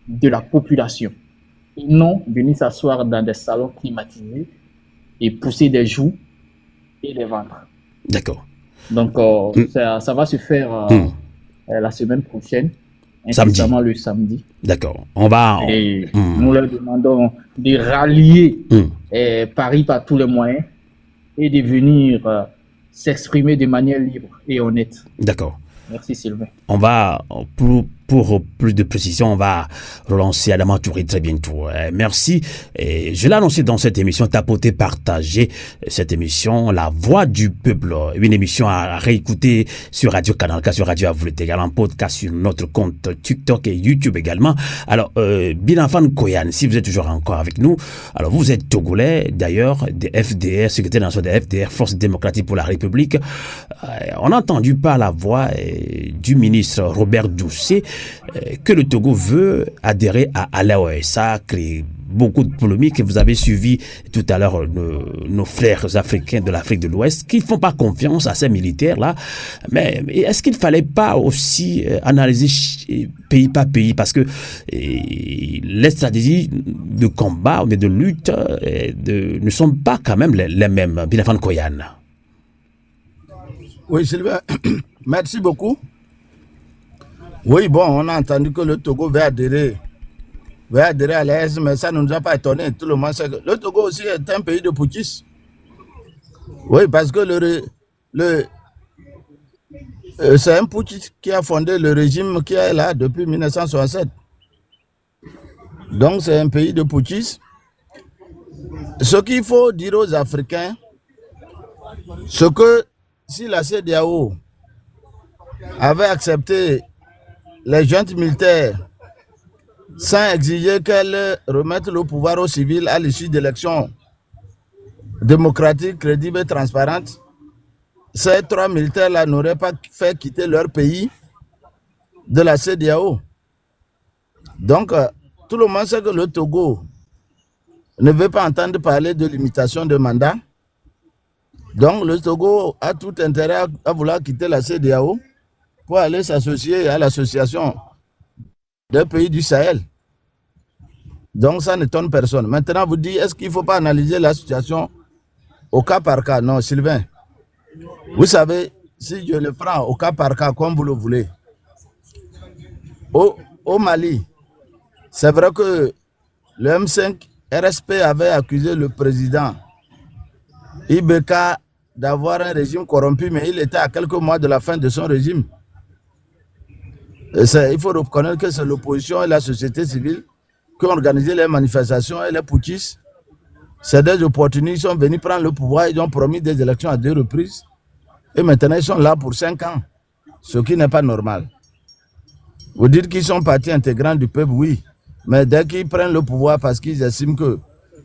Speaker 9: de la population. Ils n'ont venir s'asseoir dans des salons climatisés et pousser des joues et des ventres.
Speaker 2: D'accord.
Speaker 9: Donc, ça va se faire la semaine prochaine,
Speaker 2: incessamment
Speaker 9: le samedi.
Speaker 2: D'accord.
Speaker 9: Nous leur demandons de rallier Paris par tous les moyens et de venir s'exprimer de manière libre et honnête.
Speaker 2: D'accord.
Speaker 9: Merci Sylvain.
Speaker 2: On va, pour pour plus de précision, on va relancer Adama Touré très bientôt. Merci. Et je l'ai annoncé dans cette émission, tapoter, partager cette émission, La Voix du Peuple, une émission à réécouter sur Radio Canal K, sur Radio Avoulet, également en podcast sur notre compte TikTok et YouTube également. Alors, Binafan Koyan, si vous êtes toujours encore avec nous, alors vous êtes Togolais, d'ailleurs, des FDR, secrétaire national des FDR, Force démocratique pour la République. On a entendu par la voix du ministre Robert Doucet que le Togo veut adhérer à l'AOS. Ça a créé beaucoup de polémiques. Vous avez suivi tout à l'heure nos frères africains de l'Afrique de l'Ouest qui ne font pas confiance à ces militaires-là. Mais est-ce qu'il ne fallait pas aussi analyser pays par pays, parce que les stratégies de combat ou de lutte ne sont pas quand même les mêmes. Binafan Koyan.
Speaker 7: Oui, Sylvain, merci beaucoup. Oui, bon, on a entendu que le Togo veut adhérer à l'AES, mais ça ne nous a pas étonné. Tout le monde sait que le Togo aussi est un pays de putschistes. Oui, parce que c'est un putschiste qui a fondé le régime qui est là depuis 1967. Donc c'est un pays de putschistes. Ce qu'il faut dire aux Africains, c'est que si la CEDEAO avait accepté les juntes militaires sans exiger qu'elles remettent le pouvoir aux civils à l'issue d'élections démocratiques, crédibles et transparentes, ces trois militaires-là n'auraient pas fait quitter leur pays de la CEDEAO. Donc, tout le monde sait que le Togo ne veut pas entendre parler de limitation de mandat. Donc, le Togo a tout intérêt à vouloir quitter la CEDEAO pour aller s'associer à l'association des pays du Sahel. Donc, ça n'étonne personne. Maintenant, vous dites, est-ce qu'il ne faut pas analyser la situation au cas par cas? Non, Sylvain. Vous savez, si je le prends au cas par cas, comme vous le voulez, au Mali, c'est vrai que le M5 RSP avait accusé le président Ibeka d'avoir un régime corrompu, mais il était à quelques mois de la fin de son régime. Il faut reconnaître que c'est l'opposition et la société civile qui ont organisé les manifestations et les putschistes. C'est des opportunistes, ils sont venus prendre le pouvoir, ils ont promis des élections à 2 reprises. Et maintenant, ils sont là pour 5 ans, ce qui n'est pas normal. Vous dites qu'ils sont partie intégrante du peuple, oui. Mais dès qu'ils prennent le pouvoir parce qu'ils estiment que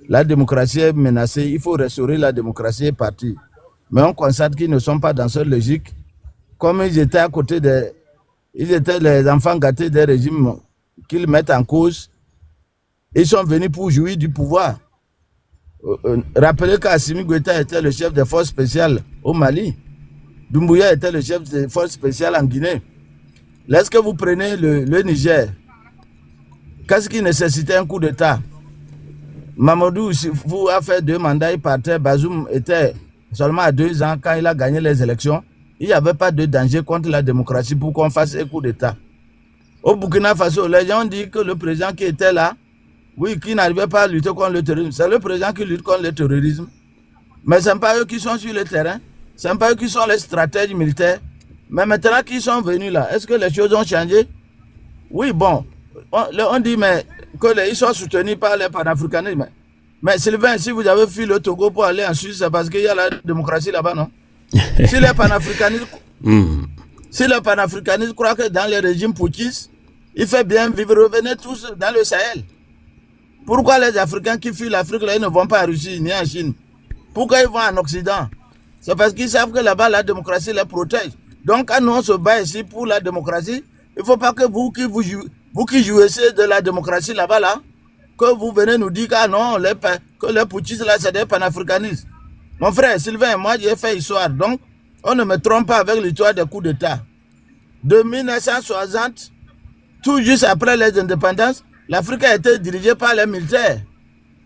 Speaker 7: la démocratie est menacée, il faut restaurer la démocratie et partir. Mais on constate qu'ils ne sont pas dans cette logique. Comme ils étaient à côté des... Ils étaient les enfants gâtés des régimes qu'ils mettent en cause. Ils sont venus pour jouir du pouvoir. Rappelez qu'Assimi Goïta était le chef des forces spéciales au Mali. Doumbouya était le chef des forces spéciales en Guinée. Lorsque vous prenez le Niger, qu'est-ce qui nécessitait un coup d'État? Mamadou Sifou a fait 2 mandats, il partait. Bazoum était seulement à 2 ans quand il a gagné les élections. Il n'y avait pas de danger contre la démocratie pour qu'on fasse un coup d'État. Au Burkina Faso, les gens disent que le président qui était là, oui, qui n'arrivait pas à lutter contre le terrorisme, c'est le président qui lutte contre le terrorisme. Mais ce n'est pas eux qui sont sur le terrain, ce n'est pas eux qui sont les stratèges militaires. Mais maintenant qu'ils sont venus là, est-ce que les choses ont changé? Oui, bon, on dit mais qu'ils sont soutenus par les panafricanistes. Mais Sylvain, si vous avez fui le Togo pour aller en Suisse, c'est parce qu'il y a la démocratie là-bas, non? Si les panafricanistes croient que dans les régimes putschistes, il fait bien vivre, revenez tous dans le Sahel. Pourquoi les Africains qui fuient l'Afrique là, ils ne vont pas en Russie ni en Chine? Pourquoi ils vont en Occident? C'est parce qu'ils savent que là-bas la démocratie les protège. Donc quand nous on se bat ici pour la démocratie, il ne faut pas que vous qui jouissez de la démocratie là-bas là, que vous venez nous dire que non, que les putschistes là c'est des panafricanistes. Mon frère Sylvain, moi j'ai fait histoire, donc on ne me trompe pas avec l'histoire des coups d'État. De 1960, tout juste après les indépendances, l'Afrique a été dirigée par les militaires,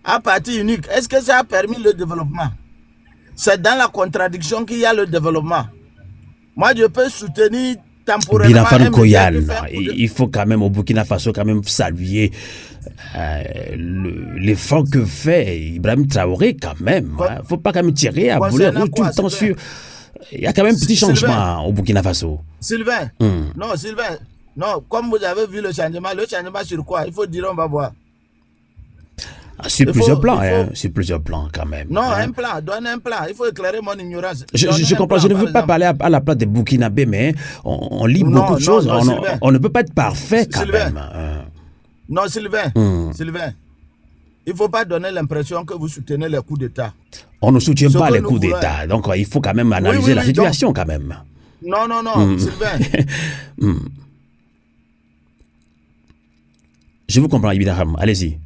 Speaker 7: à parti unique. Est-ce que ça a permis le développement? C'est dans la contradiction qu'il y a le développement. Moi je peux soutenir temporairement...
Speaker 2: Binafan Koyan, il faut quand même au Burkina Faso quand même saluer l'effort que fait Ibrahim Traoré quand même. Il ne faut pas quand même tirer à boulet tout le temps sur... Il y a quand même un petit changement au Burkina Faso.
Speaker 7: Sylvain, non Sylvain, Non, comme vous avez vu le changement sur quoi? Il faut dire, on va voir.
Speaker 2: Sur plusieurs plans, sur plusieurs plans quand même.
Speaker 7: Non, un plan, donne un plan. Il faut éclairer mon ignorance.
Speaker 2: Je comprends, je ne veux pas parler à la place des Burkinabés, mais on lit beaucoup de choses. On ne peut pas être parfait quand même.
Speaker 7: Non, Sylvain, Sylvain, il ne faut pas donner l'impression que vous soutenez les coups d'État.
Speaker 2: On ne soutient pas les coups d'État, donc il faut quand même analyser la situation
Speaker 7: donc,
Speaker 2: quand même.
Speaker 7: Non, Sylvain.
Speaker 2: Je vous comprends, Ibrahim, allez-y.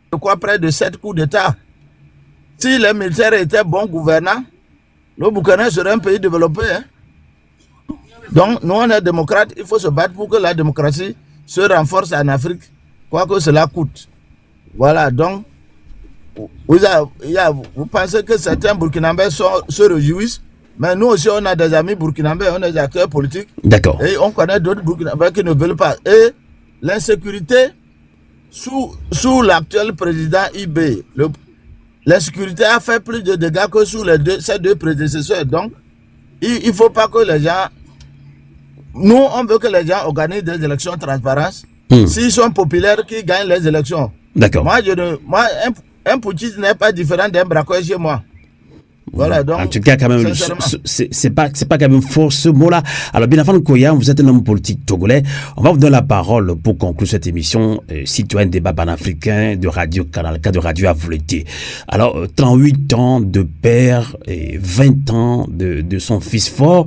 Speaker 7: Pourquoi près de 7 coups d'État? Si les militaires étaient bons gouvernants, le Burkina serait un pays développé. Hein? Donc, nous, on est démocrates, il faut se battre pour que la démocratie se renforce en Afrique, quoi que cela coûte. Voilà, donc, vous pensez que certains Burkinabés se réjouissent, mais nous aussi, on a des amis burkinabés, on a des acteurs politiques.
Speaker 2: D'accord.
Speaker 7: Et on connaît d'autres Burkinabés qui ne veulent pas. Et l'insécurité, sous l'actuel président IB, l'insécurité a fait plus de dégâts que sous ces deux prédécesseurs. Donc, il ne faut pas que les gens... Nous, on veut que les gens organisent des élections transparentes. S'ils sont populaires, qu'ils gagnent les élections.
Speaker 2: D'accord.
Speaker 7: Moi, un putschiste n'est pas différent d'un braqueur chez moi. Voilà, donc,
Speaker 2: en tout cas, quand même, c'est pas quand même fort ce mot-là. Alors, Binafan Koyam, vous êtes un homme politique togolais. On va vous donner la parole pour conclure cette émission, citoyen débat panafricain de Radio Canal K, de Radio Avouleté. Alors, 38 ans de père et 20 ans de son fils fort.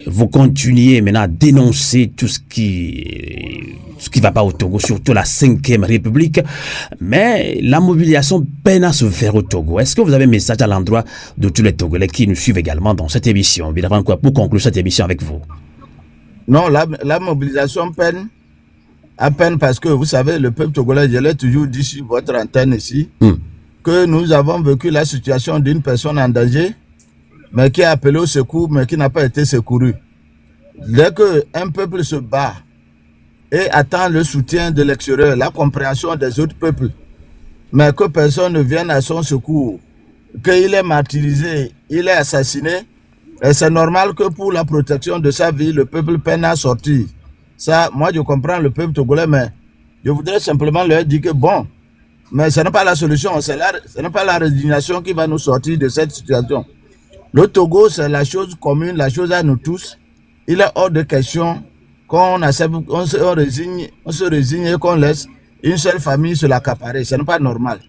Speaker 2: Vous continuez maintenant à dénoncer tout ce qui va pas au Togo, surtout la 5e République. Mais la mobilisation peine à se faire au Togo. Est-ce que vous avez un message à l'endroit de tous les Togolais qui nous suivent également dans cette émission? Évidemment, quoi, pour conclure cette émission avec vous.
Speaker 7: Non, la mobilisation peine à peine parce que, vous savez, le peuple togolais, je l'ai toujours dit sur votre antenne ici, que nous avons vécu la situation d'une personne en danger, mais qui a appelé au secours, mais qui n'a pas été secouru. Dès qu'un peuple se bat et attend le soutien de l'extérieur, la compréhension des autres peuples, mais que personne ne vienne à son secours, qu'il est martyrisé, il est assassiné, et c'est normal que pour la protection de sa vie, le peuple peine à sortir. Ça, moi je comprends le peuple togolais, mais je voudrais simplement leur dire que bon, mais ce n'est pas la solution, ce n'est pas la résignation qui va nous sortir de cette situation. Le Togo, c'est la chose commune, la chose à nous tous. Il est hors de question qu'on accepte, on se résigne et qu'on laisse une seule famille se l'accaparer. Ce n'est pas normal.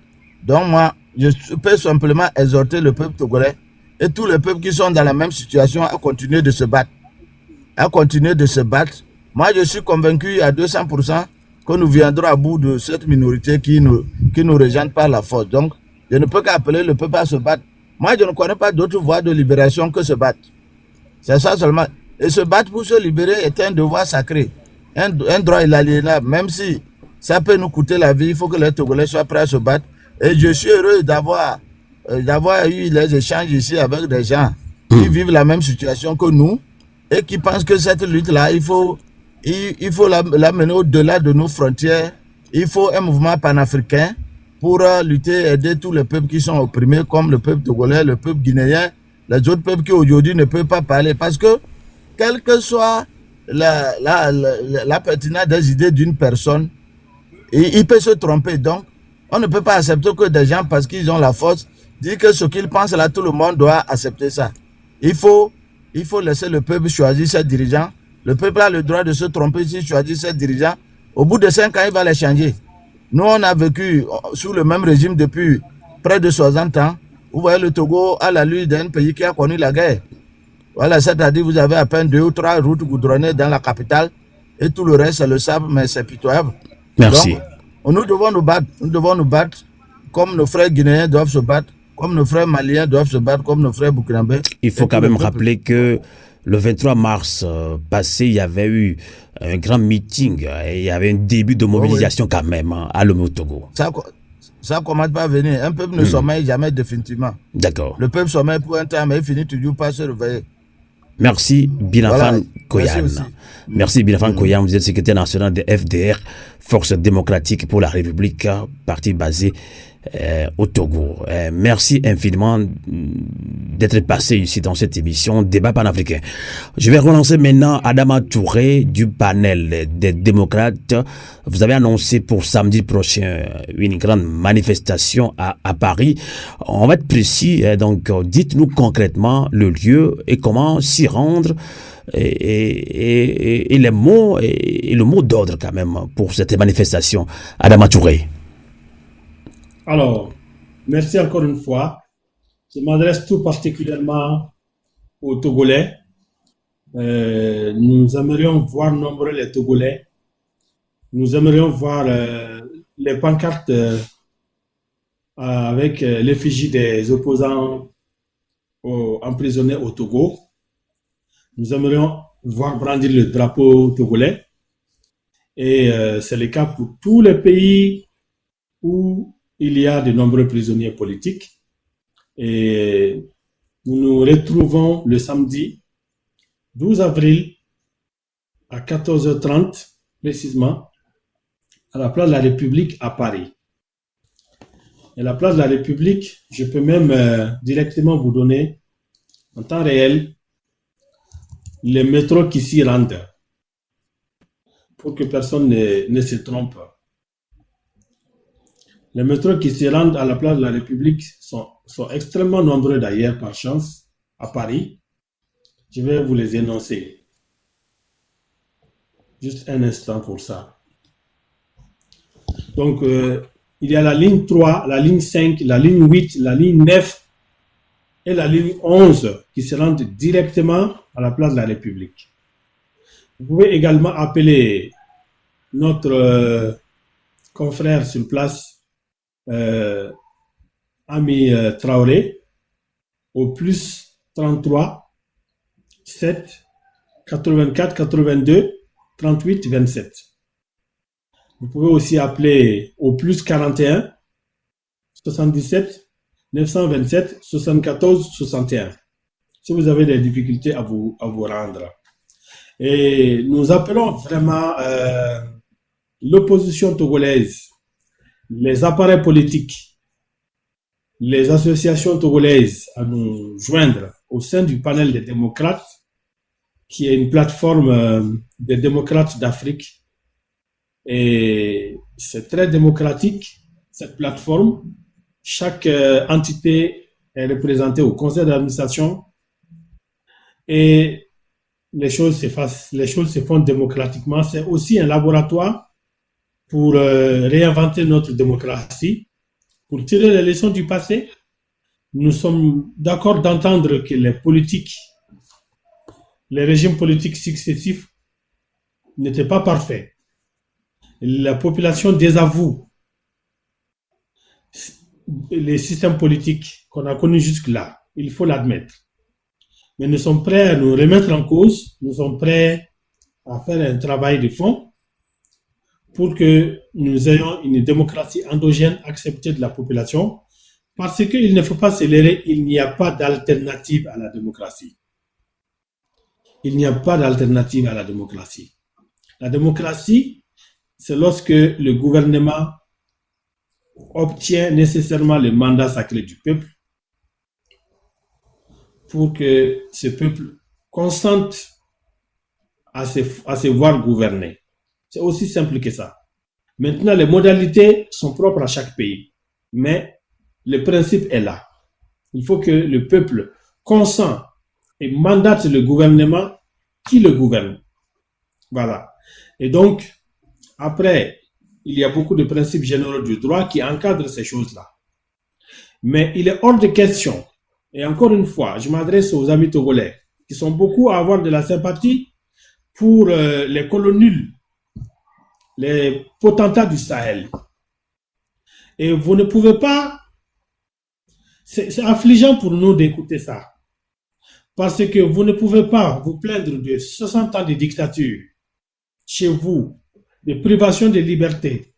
Speaker 7: Donc moi, je peux simplement exhorter le peuple togolais et tous les peuples qui sont dans la même situation à continuer de se battre. À continuer de se battre. Moi, je suis convaincu à 200% que nous viendrons à bout de cette minorité qui nous régente par la force. Donc, je ne peux qu'appeler le peuple à se battre. Moi, je ne connais pas d'autre voie de libération que se battre. C'est ça seulement. Et se battre pour se libérer est un devoir sacré. Un droit inaliénable. Même si ça peut nous coûter la vie, il faut que les Togolais soient prêts à se battre. Et je suis heureux d'avoir eu les échanges ici avec des gens qui vivent la même situation que nous et qui pensent que cette lutte-là, il faut la mener au-delà de nos frontières. Il faut un mouvement panafricain pour lutter et aider tous les peuples qui sont opprimés, comme le peuple togolais, le peuple guinéen, les autres peuples qui aujourd'hui ne peuvent pas parler. Parce que, quelle que soit la pertinence des idées d'une personne, il peut se tromper. Donc, on ne peut pas accepter que des gens, parce qu'ils ont la force, disent que ce qu'ils pensent là, tout le monde doit accepter ça. Il faut laisser le peuple choisir ses dirigeants. Le peuple a le droit de se tromper s'il choisit ses dirigeants. Au bout de 5 ans, il va les changer. Nous, on a vécu sous le même régime depuis près de 60 ans. Vous voyez le Togo à la lutte d'un pays qui a connu la guerre. Voilà, c'est-à-dire vous avez à peine 2 ou 3 routes goudronnées dans la capitale et tout le reste, c'est le sable, mais c'est pitoyable.
Speaker 2: Merci.
Speaker 7: Donc, nous devons nous battre comme nos frères guinéens doivent se battre, comme nos frères maliens doivent se battre, comme nos frères burkinabés.
Speaker 2: Il faut quand même rappeler que le 23 mars passé, il y avait eu un grand meeting et il y avait un début de mobilisation quand même à Lomé au Togo.
Speaker 7: Ça commence pas à venir. Un peuple ne sommeille jamais définitivement.
Speaker 2: D'accord.
Speaker 7: Le peuple sommeille pour un temps, mais il finit toujours par se réveiller.
Speaker 2: Merci Binafan Koyan. Merci Binafan Koyan, vous êtes secrétaire national de FDR, Force démocratique pour la République, parti basé au Togo. Merci infiniment d'être passé ici dans cette émission Débat panafricain. Je vais relancer maintenant Adama Touré du panel des démocrates. Vous avez annoncé pour samedi prochain une grande manifestation à Paris. On va être précis, donc dites-nous concrètement le lieu et comment s'y rendre et les mots et le mot d'ordre quand même pour cette manifestation. Adama Touré.
Speaker 4: Alors, merci encore une fois. Je m'adresse tout particulièrement aux Togolais. Nous aimerions voir nombreux les Togolais. Nous aimerions voir les pancartes avec l'effigie des opposants emprisonnés au Togo. Nous aimerions voir brandir le drapeau togolais. Et c'est le cas pour tous les pays où il y a de nombreux prisonniers politiques. Et nous nous retrouvons le samedi 12 avril à 14h30 précisément à la place de la République à Paris. Et la place de la République, je peux même directement vous donner en temps réel les métros qui s'y rendent pour que personne ne se trompe. Les métros qui se rendent à la place de la République sont extrêmement nombreux d'ailleurs par chance à Paris. Je vais vous les énoncer. Juste un instant pour ça. Donc, il y a la ligne 3, la ligne 5, la ligne 8, la ligne 9 et la ligne 11 qui se rendent directement à la place de la République. Vous pouvez également appeler notre confrère sur place, Ami Traoré, au plus 33 7 84 82 38 27. Vous pouvez aussi appeler au plus 41 77 927 74 61 si vous avez des difficultés à vous rendre. Et nous appelons vraiment l'opposition togolaise, les appareils politiques, les associations togolaises à nous joindre au sein du panel des démocrates, qui est une plateforme des démocrates d'Afrique. Et c'est très démocratique, cette plateforme. Chaque entité est représentée au conseil d'administration et les choses se font démocratiquement. C'est aussi un laboratoire pour réinventer notre démocratie, pour tirer les leçons du passé. Nous sommes d'accord d'entendre que les régimes politiques successifs n'étaient pas parfaits. La population désavoue les systèmes politiques qu'on a connus jusque-là. Il faut l'admettre. Mais nous sommes prêts à nous remettre en cause. Nous sommes prêts à faire un travail de fond pour que nous ayons une démocratie endogène acceptée de la population. Parce qu'il ne faut pas se leurrer, il n'y a pas d'alternative à la démocratie. Il n'y a pas d'alternative à la démocratie. La démocratie, c'est lorsque le gouvernement obtient nécessairement le mandat sacré du peuple pour que ce peuple consente à se voir gouverner. C'est aussi simple que ça. Maintenant, les modalités sont propres à chaque pays, mais le principe est là. Il faut que le peuple consente et mandate le gouvernement qui le gouverne. Voilà. Et donc, après, il y a beaucoup de principes généraux du droit qui encadrent ces choses-là. Mais il est hors de question, et encore une fois, je m'adresse aux amis togolais, qui sont beaucoup à avoir de la sympathie pour les colonies, les potentats du Sahel. Et vous ne pouvez pas, c'est affligeant pour nous d'écouter ça, parce que vous ne pouvez pas vous plaindre de 60 ans de dictature chez vous, de privation de liberté,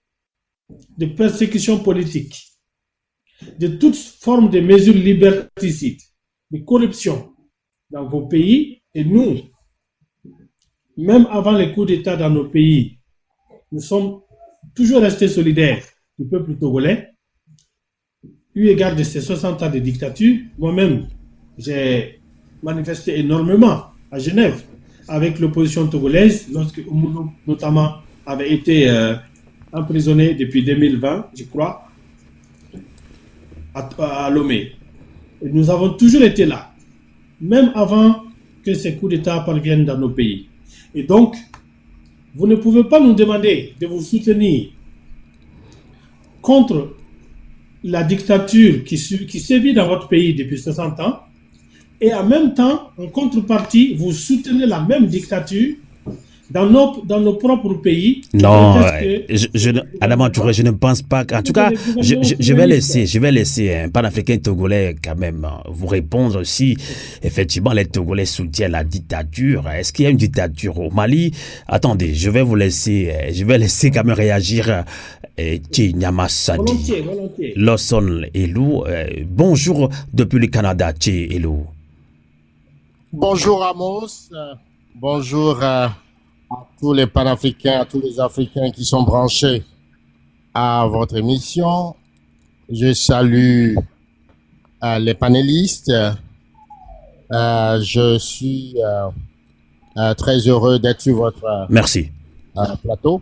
Speaker 4: de persécution politique, de toute forme de mesures liberticides, de corruption dans vos pays. Et nous, même avant les coups d'État dans nos pays, nous sommes toujours restés solidaires du peuple togolais. eu égard de ces 60 ans de dictature, moi-même, j'ai manifesté énormément à Genève avec l'opposition togolaise, lorsque Oumoulou, notamment, avait été emprisonné depuis 2020, je crois, à Lomé. Et nous avons toujours été là, même avant que ces coups d'État parviennent dans nos pays. Et donc, vous ne pouvez pas nous demander de vous soutenir contre la dictature qui sévit dans votre pays depuis 60 ans, et en même temps, en contrepartie, vous soutenez la même dictature dans nos propres pays.
Speaker 2: Non, Adama Touré, je ne pense pas. En tout cas, je vais laisser un panafricain togolais quand même vous répondre si effectivement les Togolais soutiennent la dictature. Est-ce qu'il y a une dictature au Mali? Attendez, je vais laisser quand même réagir Nyama Sadi.
Speaker 4: Volontiers.
Speaker 2: Lawson Elou, bonjour depuis le Canada, Elou.
Speaker 10: Bonjour Amos, bonjour à tous les panafricains, à tous les Africains qui sont branchés à votre émission. Je salue les panélistes. Je suis très heureux d'être sur votre plateau.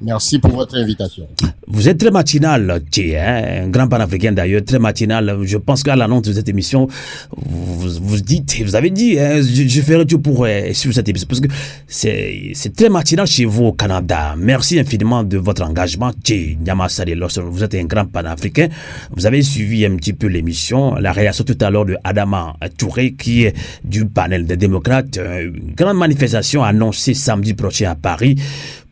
Speaker 10: Merci pour votre invitation.
Speaker 2: Vous êtes très matinal, un grand panafricain d'ailleurs, très matinal. Je pense qu'à l'annonce de cette émission, vous avez dit, je ferai tout pour suivre cette émission, parce que c'est très matinal chez vous au Canada. Merci infiniment de votre engagement, Nyama Sadi Lawson. Vous êtes un grand panafricain. Vous avez suivi un petit peu l'émission, la réaction tout à l'heure de Adama Touré, qui est du panel des démocrates. Une grande manifestation annoncée samedi prochain à Paris,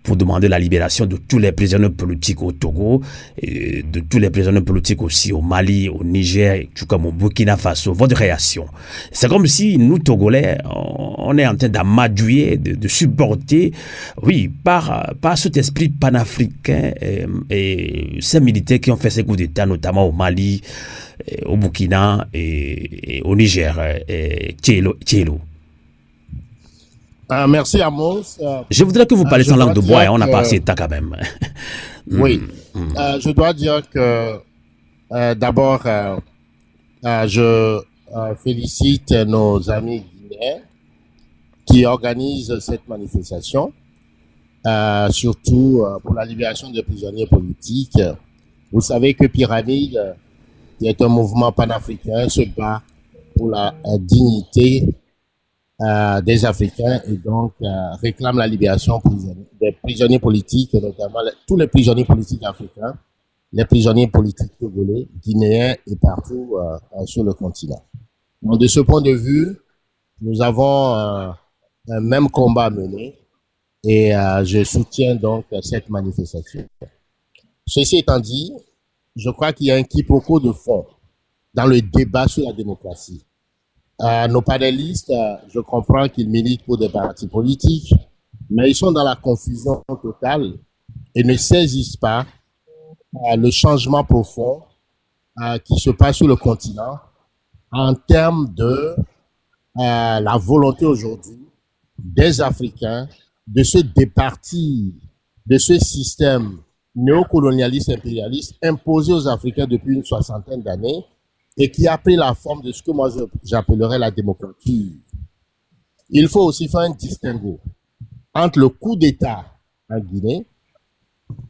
Speaker 2: pour demander la libération de tous les prisonniers politiques au Togo, et de tous les prisonniers politiques aussi au Mali, au Niger, tout comme au Burkina Faso. Votre réaction? C'est comme si nous, Togolais, on est en train d'amadouiller, de supporter, oui, par cet esprit panafricain et ces militaires qui ont fait ces coups d'État, notamment au Mali, au Burkina et au Niger. Thielo.
Speaker 10: Merci Amos.
Speaker 2: Je voudrais que vous parliez sans langue de bois, on n'a pas assez de temps quand même.
Speaker 10: Oui, je dois dire que d'abord, je félicite nos amis guinéens qui organisent cette manifestation, surtout pour la libération des prisonniers politiques. Vous savez que Pyramide, qui est un mouvement panafricain, se bat pour la dignité des Africains et donc réclame la libération des prisonniers politiques, notamment tous les prisonniers politiques africains, les prisonniers politiques togolais, guinéens et partout sur le continent. Donc, de ce point de vue, nous avons un même combat à mener et je soutiens donc cette manifestation. Ceci étant dit, je crois qu'il y a un quiproquo de fond dans le débat sur la démocratie. Nos panélistes, je comprends qu'ils militent pour des partis politiques, mais ils sont dans la confusion totale et ne saisissent pas le changement profond qui se passe sur le continent en termes de la volonté aujourd'hui des Africains de se départir de ce système néocolonialiste impérialiste imposé aux Africains depuis une soixantaine d'années et qui a pris la forme de ce que moi j'appellerais la démocratie. Il faut aussi faire un distinguo entre le coup d'État en Guinée,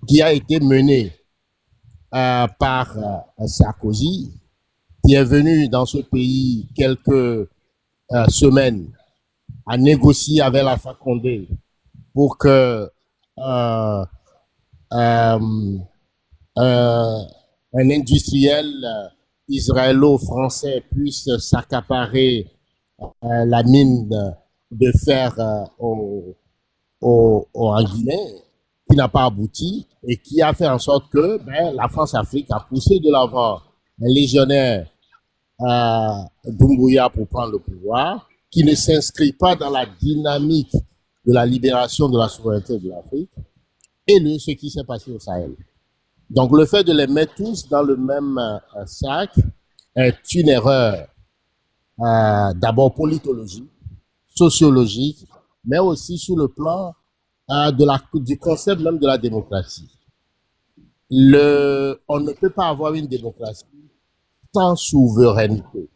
Speaker 10: qui a été mené par Sarkozy, qui est venu dans ce pays quelques semaines à négocier avec Alpha Condé pour que un industriel israélo-français puisse s'accaparer la mine de fer en Guinée, qui n'a pas abouti et qui a fait en sorte que la France-Afrique a poussé de l'avant un légionnaire Doumbouya pour prendre le pouvoir, qui ne s'inscrit pas dans la dynamique de la libération de la souveraineté de l'Afrique, et ce qui s'est passé au Sahel. Donc le fait de les mettre tous dans le même sac est une erreur d'abord politologique, sociologique, mais aussi sur le plan du concept même de la démocratie. On ne peut pas avoir une démocratie sans souveraineté.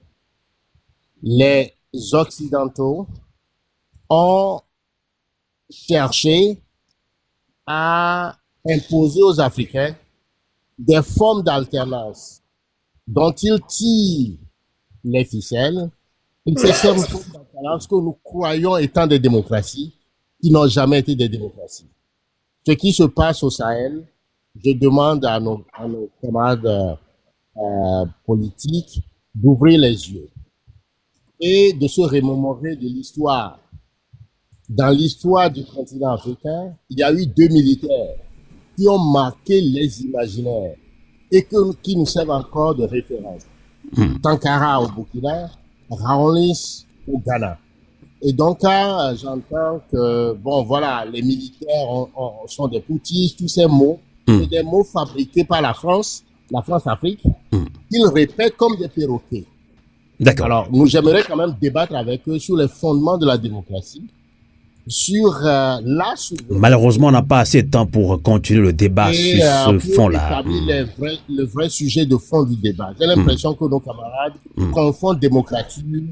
Speaker 10: Les Occidentaux ont cherché à imposer aux Africains des formes d'alternance dont ils tirent les ficelles. Et c'est ces formes d'alternance que nous croyons étant des démocraties qui n'ont jamais été des démocraties. Ce qui se passe au Sahel, je demande à nos camarades politiques d'ouvrir les yeux et de se remémorer de l'histoire. Dans l'histoire du continent africain, il y a eu 2 militaires qui ont marqué les imaginaires et qui nous servent encore de référence. Sankara au Burkina, Rawlings au Ghana. Et donc, quand j'entends que, bon, voilà, les militaires sont des putschistes, tous ces mots, c'est des mots fabriqués par la France-Afrique, qu'ils répètent comme des perroquets.
Speaker 2: D'accord.
Speaker 10: Alors, nous j'aimerais quand même débattre avec eux sur les fondements de la démocratie, sur la souveraineté.
Speaker 2: Malheureusement, on n'a pas assez de temps pour continuer le débat sur ce fond-là.
Speaker 10: Le vrai sujet de fond du débat. J'ai l'impression que nos camarades confondent démocratie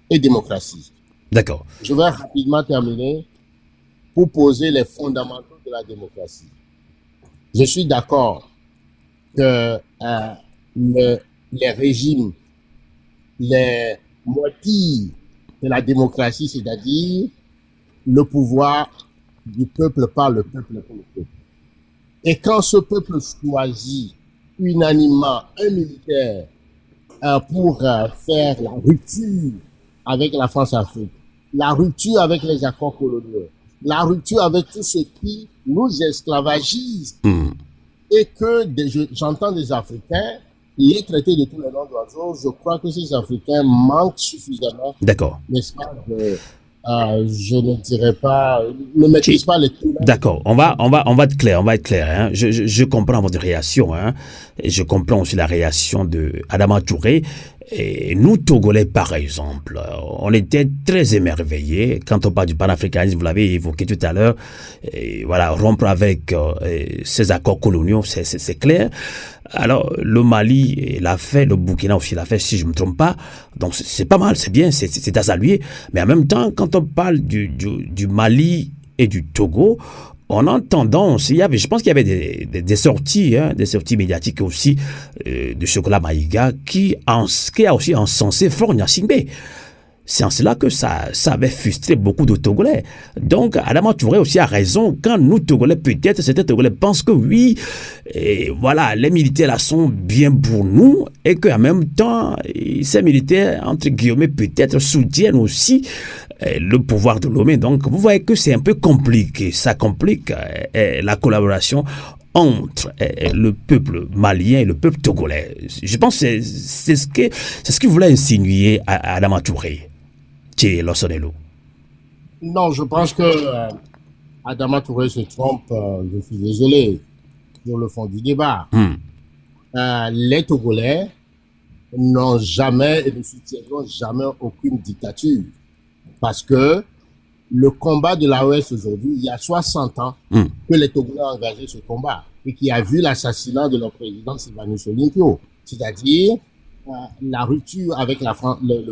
Speaker 10: et démocratie.
Speaker 2: D'accord.
Speaker 10: Je vais rapidement terminer pour poser les fondamentaux de la démocratie. Je suis d'accord que les régimes, les motifs de la démocratie, c'est-à-dire le pouvoir du peuple par le peuple pour le peuple. Et quand ce peuple choisit unanimement un militaire pour faire la rupture avec la France-Afrique, la rupture avec les accords coloniaux, la rupture avec tout ce qui nous esclavagise, et que j'entends des Africains les traiter de tous les noms d'oiseaux, je crois que ces Africains manquent suffisamment, n'est-ce pas, je ne dirais pas, ne maîtrise pas les tout.
Speaker 2: D'accord, on va être clair, hein. Je comprends votre réaction, hein, et je comprends aussi la réaction de Adama Touré. Et nous, Togolais, par exemple, on était très émerveillés quand on parle du panafricanisme, vous l'avez évoqué tout à l'heure, et voilà, rompre avec ces accords coloniaux, c'est clair. Alors, le Mali l'a fait, le Burkina aussi l'a fait, si je ne me trompe pas. Donc, c'est pas mal, c'est bien, c'est à saluer. Mais en même temps, quand on parle du Mali et du Togo, on a tendance, je pense qu'il y avait des sorties, hein, des sorties médiatiques aussi de Chocolat Maïga qui a aussi encensé Faure Gnassingbé. C'est en cela que ça avait frustré beaucoup de Togolais. Donc, Adama Touré aussi a raison. Quand nous, Togolais, peut-être, certains Togolais pensent que oui, et voilà, les militaires là sont bien pour nous, et qu'en même temps, ces militaires, entre guillemets, peut-être soutiennent aussi le pouvoir de Lomé. Donc, vous voyez que c'est un peu compliqué. Ça complique la collaboration entre le peuple malien et le peuple togolais. Je pense que c'est ce qu'il voulait insinuer à Adama Touré.
Speaker 10: Non, je pense que Adama Touré se trompe, je suis désolé, sur le fond du débat. Les Togolais n'ont jamais et ne soutiendront jamais aucune dictature. Parce que le combat de l'AOS aujourd'hui, il y a 60 ans que les Togolais ont engagé ce combat et qui a vu l'assassinat de leur président Sylvanus Olympio. C'est-à-dire la rupture avec le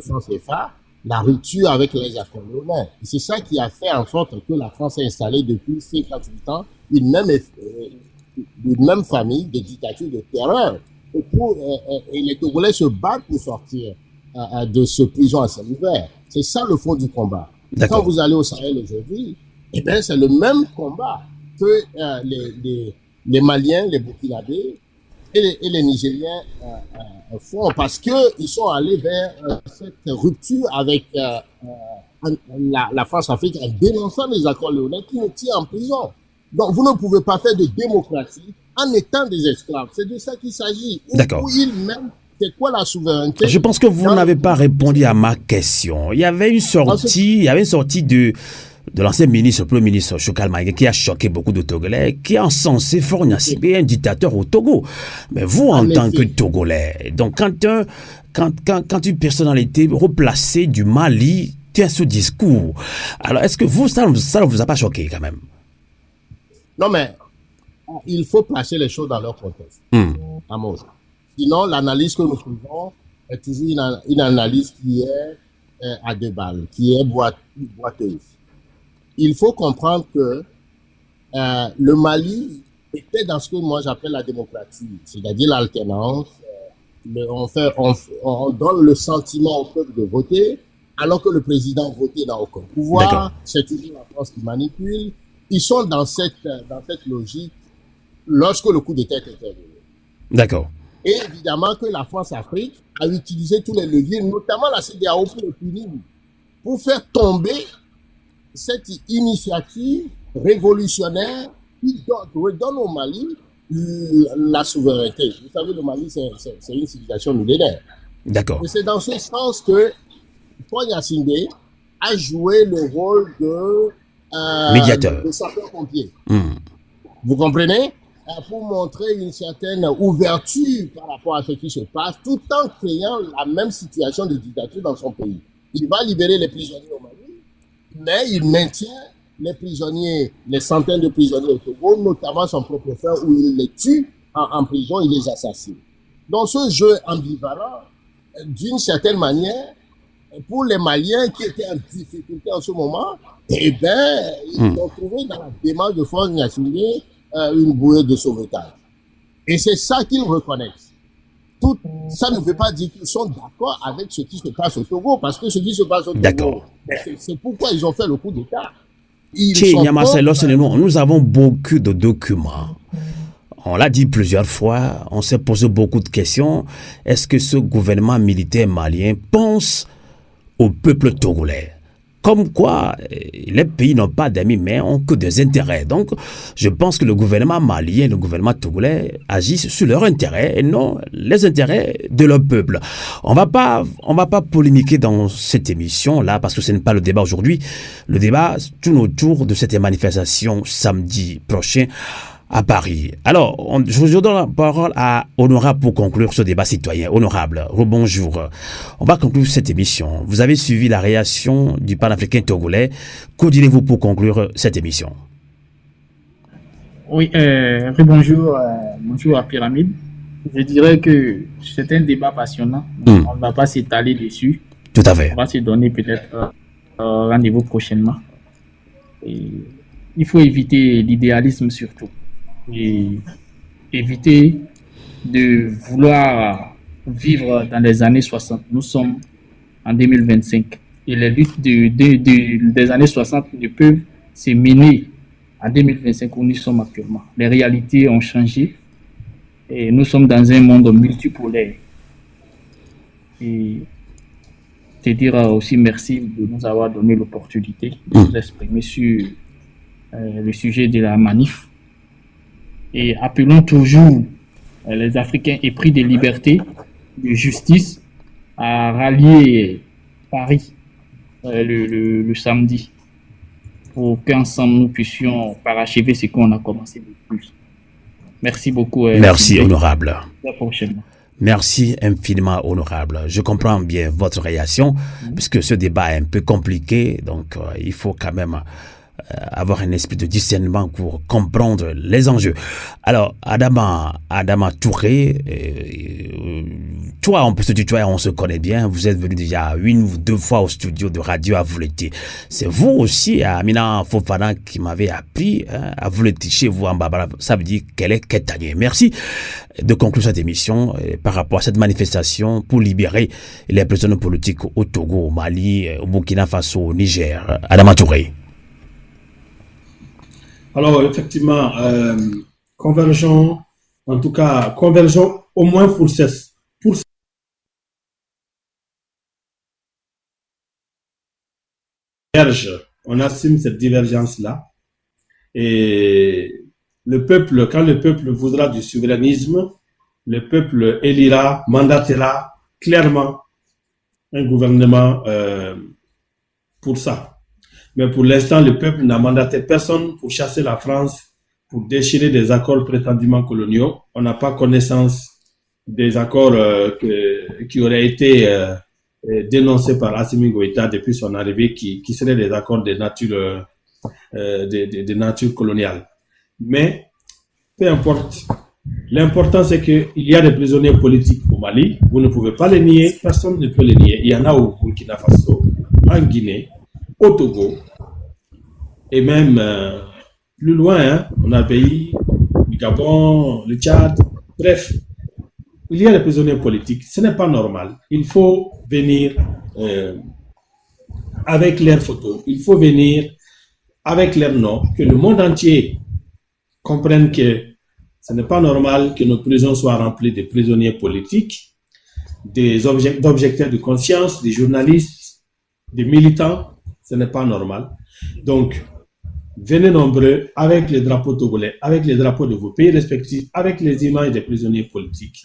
Speaker 10: franc CFA, la rupture avec les accords romains. Et c'est ça qui a fait en sorte que la France a installé depuis 58 ans une même famille de dictature de terreur. Et les Togolais se battent pour sortir de ce prison à ciel ouvert. C'est ça le fond du combat. Quand vous allez au Sahel aujourd'hui, eh bien, c'est le même combat que les Maliens, les Burkinabés et les Nigériens font parce qu'ils sont allés vers cette rupture avec la France-Afrique en dénonçant les accords léonins qui nous tirent en prison. Donc, vous ne pouvez pas faire de démocratie en étant des esclaves. C'est de ça qu'il s'agit.
Speaker 2: D'accord.
Speaker 10: C'est quoi la souveraineté?
Speaker 2: Je pense que vous n'avez pas répondu à ma question. Il y avait une sortie de l'ancien ministre, le premier ministre Chocal Maïga, qui a choqué beaucoup de Togolais, qui a encensé Faure Gnassingbé, un dictateur au Togo. Mais vous, en tant que Togolais, donc quand une personnalité replacée du Mali tient ce discours, alors est-ce que ça ne vous a pas choqué quand même?
Speaker 10: Non, mais il faut placer les choses dans leur contexte. Amos. Sinon, l'analyse que nous faisons est toujours une analyse qui est à deux balles, qui est boiteuse. Il faut comprendre que le Mali était dans ce que moi j'appelle la démocratie, c'est-à-dire l'alternance. On donne le sentiment au peuple de voter, alors que le président voté n'a aucun pouvoir. C'est toujours la France qui manipule. Ils sont dans cette logique lorsque le coup d'État est intervenu.
Speaker 2: D'accord.
Speaker 10: Et évidemment que la France-Afrique a utilisé tous les leviers, notamment la CEDEAO pour le punir, pour faire tomber cette initiative révolutionnaire qui redonne au Mali la souveraineté. Vous savez, le Mali, c'est une civilisation millénaire.
Speaker 2: D'accord.
Speaker 10: Et c'est dans ce sens que Paul Yacine a joué le rôle de
Speaker 2: médiateur,
Speaker 10: de sapeur-pompier. Vous comprenez? Pour montrer une certaine ouverture par rapport à ce qui se passe, tout en créant la même situation de dictature dans son pays. Il va libérer les prisonniers au Mali, mais il maintient les prisonniers, les centaines de prisonniers au Togo, notamment son propre frère, où il les tue en prison, il les assassine. Donc ce jeu ambivalent, d'une certaine manière, pour les Maliens qui étaient en difficulté en ce moment, eh bien, ils ont trouvé dans la démarche de France Nationale une bouée de sauvetage. Et c'est ça qu'ils reconnaissent. Tout ça ne veut pas dire qu'ils sont d'accord avec ce qui se passe au Togo, parce que ce qui se passe au Togo, c'est pourquoi ils ont fait le coup d'État.
Speaker 2: Nous avons beaucoup de documents. On l'a dit plusieurs fois, on s'est posé beaucoup de questions. Est-ce que ce gouvernement militaire malien pense au peuple togolais? Comme quoi, les pays n'ont pas d'amis, mais ont que des intérêts. Donc, je pense que le gouvernement malien et le gouvernement togolais agissent sur leurs intérêts et non les intérêts de leur peuple. On va pas polémiquer dans cette émission-là, parce que ce n'est pas le débat aujourd'hui. Le débat tourne autour de cette manifestation samedi prochain à Paris. Alors, je donne la parole à Honorable pour conclure ce débat citoyen. Honorable, rebonjour. On va conclure cette émission. Vous avez suivi la réaction du panafricain togolais. Que direz-vous pour conclure cette émission?
Speaker 9: Oui, rebonjour, bonjour à Pyramide. Je dirais que c'est un débat passionnant. On ne va pas s'étaler dessus.
Speaker 2: Tout à fait.
Speaker 9: On va se donner peut-être rendez-vous prochainement. Et il faut éviter l'idéalisme surtout. Et éviter de vouloir vivre dans les années 60. Nous sommes en 2025 et les luttes des années 60 ne peuvent se mener en 2025 où nous sommes actuellement. Les réalités ont changé et nous sommes dans un monde multipolaire. Et te dire aussi merci de nous avoir donné l'opportunité de nous exprimer sur le sujet de la manif. Et appelons toujours les Africains épris de liberté, de justice, à rallier Paris le samedi pour qu'ensemble nous puissions parachever ce qu'on a commencé depuis. Merci beaucoup.
Speaker 2: Merci, honorable.
Speaker 9: À la prochaine.
Speaker 2: Merci infiniment, honorable. Je comprends bien votre réaction, puisque ce débat est un peu compliqué, donc il faut quand même avoir un esprit de discernement pour comprendre les enjeux. Alors, Adama Touré, toi, on peut se tutoyer, on se connaît bien. Vous êtes venu déjà 1 ou 2 fois au studio de radio à Vouleté. C'est vous aussi, Amina Fofana, qui m'avait appris à Vouleté chez vous en Barbara. Ça veut dire qu'elle est Ketanier. Merci de conclure cette émission par rapport à cette manifestation pour libérer les prisonniers politiques au Togo, au Mali, au Burkina Faso, au Niger. Adama Touré.
Speaker 4: Alors, effectivement, convergents au moins pour on assume cette divergence-là. Et le peuple, quand le peuple voudra du souverainisme, le peuple élira, mandatera clairement un gouvernement pour ça. Mais pour l'instant, le peuple n'a mandaté personne pour chasser la France, pour déchirer des accords prétendument coloniaux. On n'a pas connaissance des accords qui auraient été dénoncés par Assimi Goïta depuis son arrivée, qui seraient des accords de nature coloniale. Mais peu importe L'important, c'est qu'il y a des prisonniers politiques au Mali. Vous ne pouvez pas les nier. Personne ne peut les nier. Il y en a au Burkina Faso, en Guinée, au Togo, et même plus loin, hein, on a le pays, le Gabon, le Tchad. Bref, il y a des prisonniers politiques. Ce n'est pas normal. Il faut venir avec leurs photos. Il faut venir avec leurs noms. Que le monde entier comprenne que ce n'est pas normal que nos prisons soient remplies de prisonniers politiques, d'objecteurs de conscience, des journalistes, des militants. Ce n'est pas normal. Donc, venez nombreux avec les drapeaux togolais, avec les drapeaux de vos pays respectifs, avec les images des prisonniers politiques.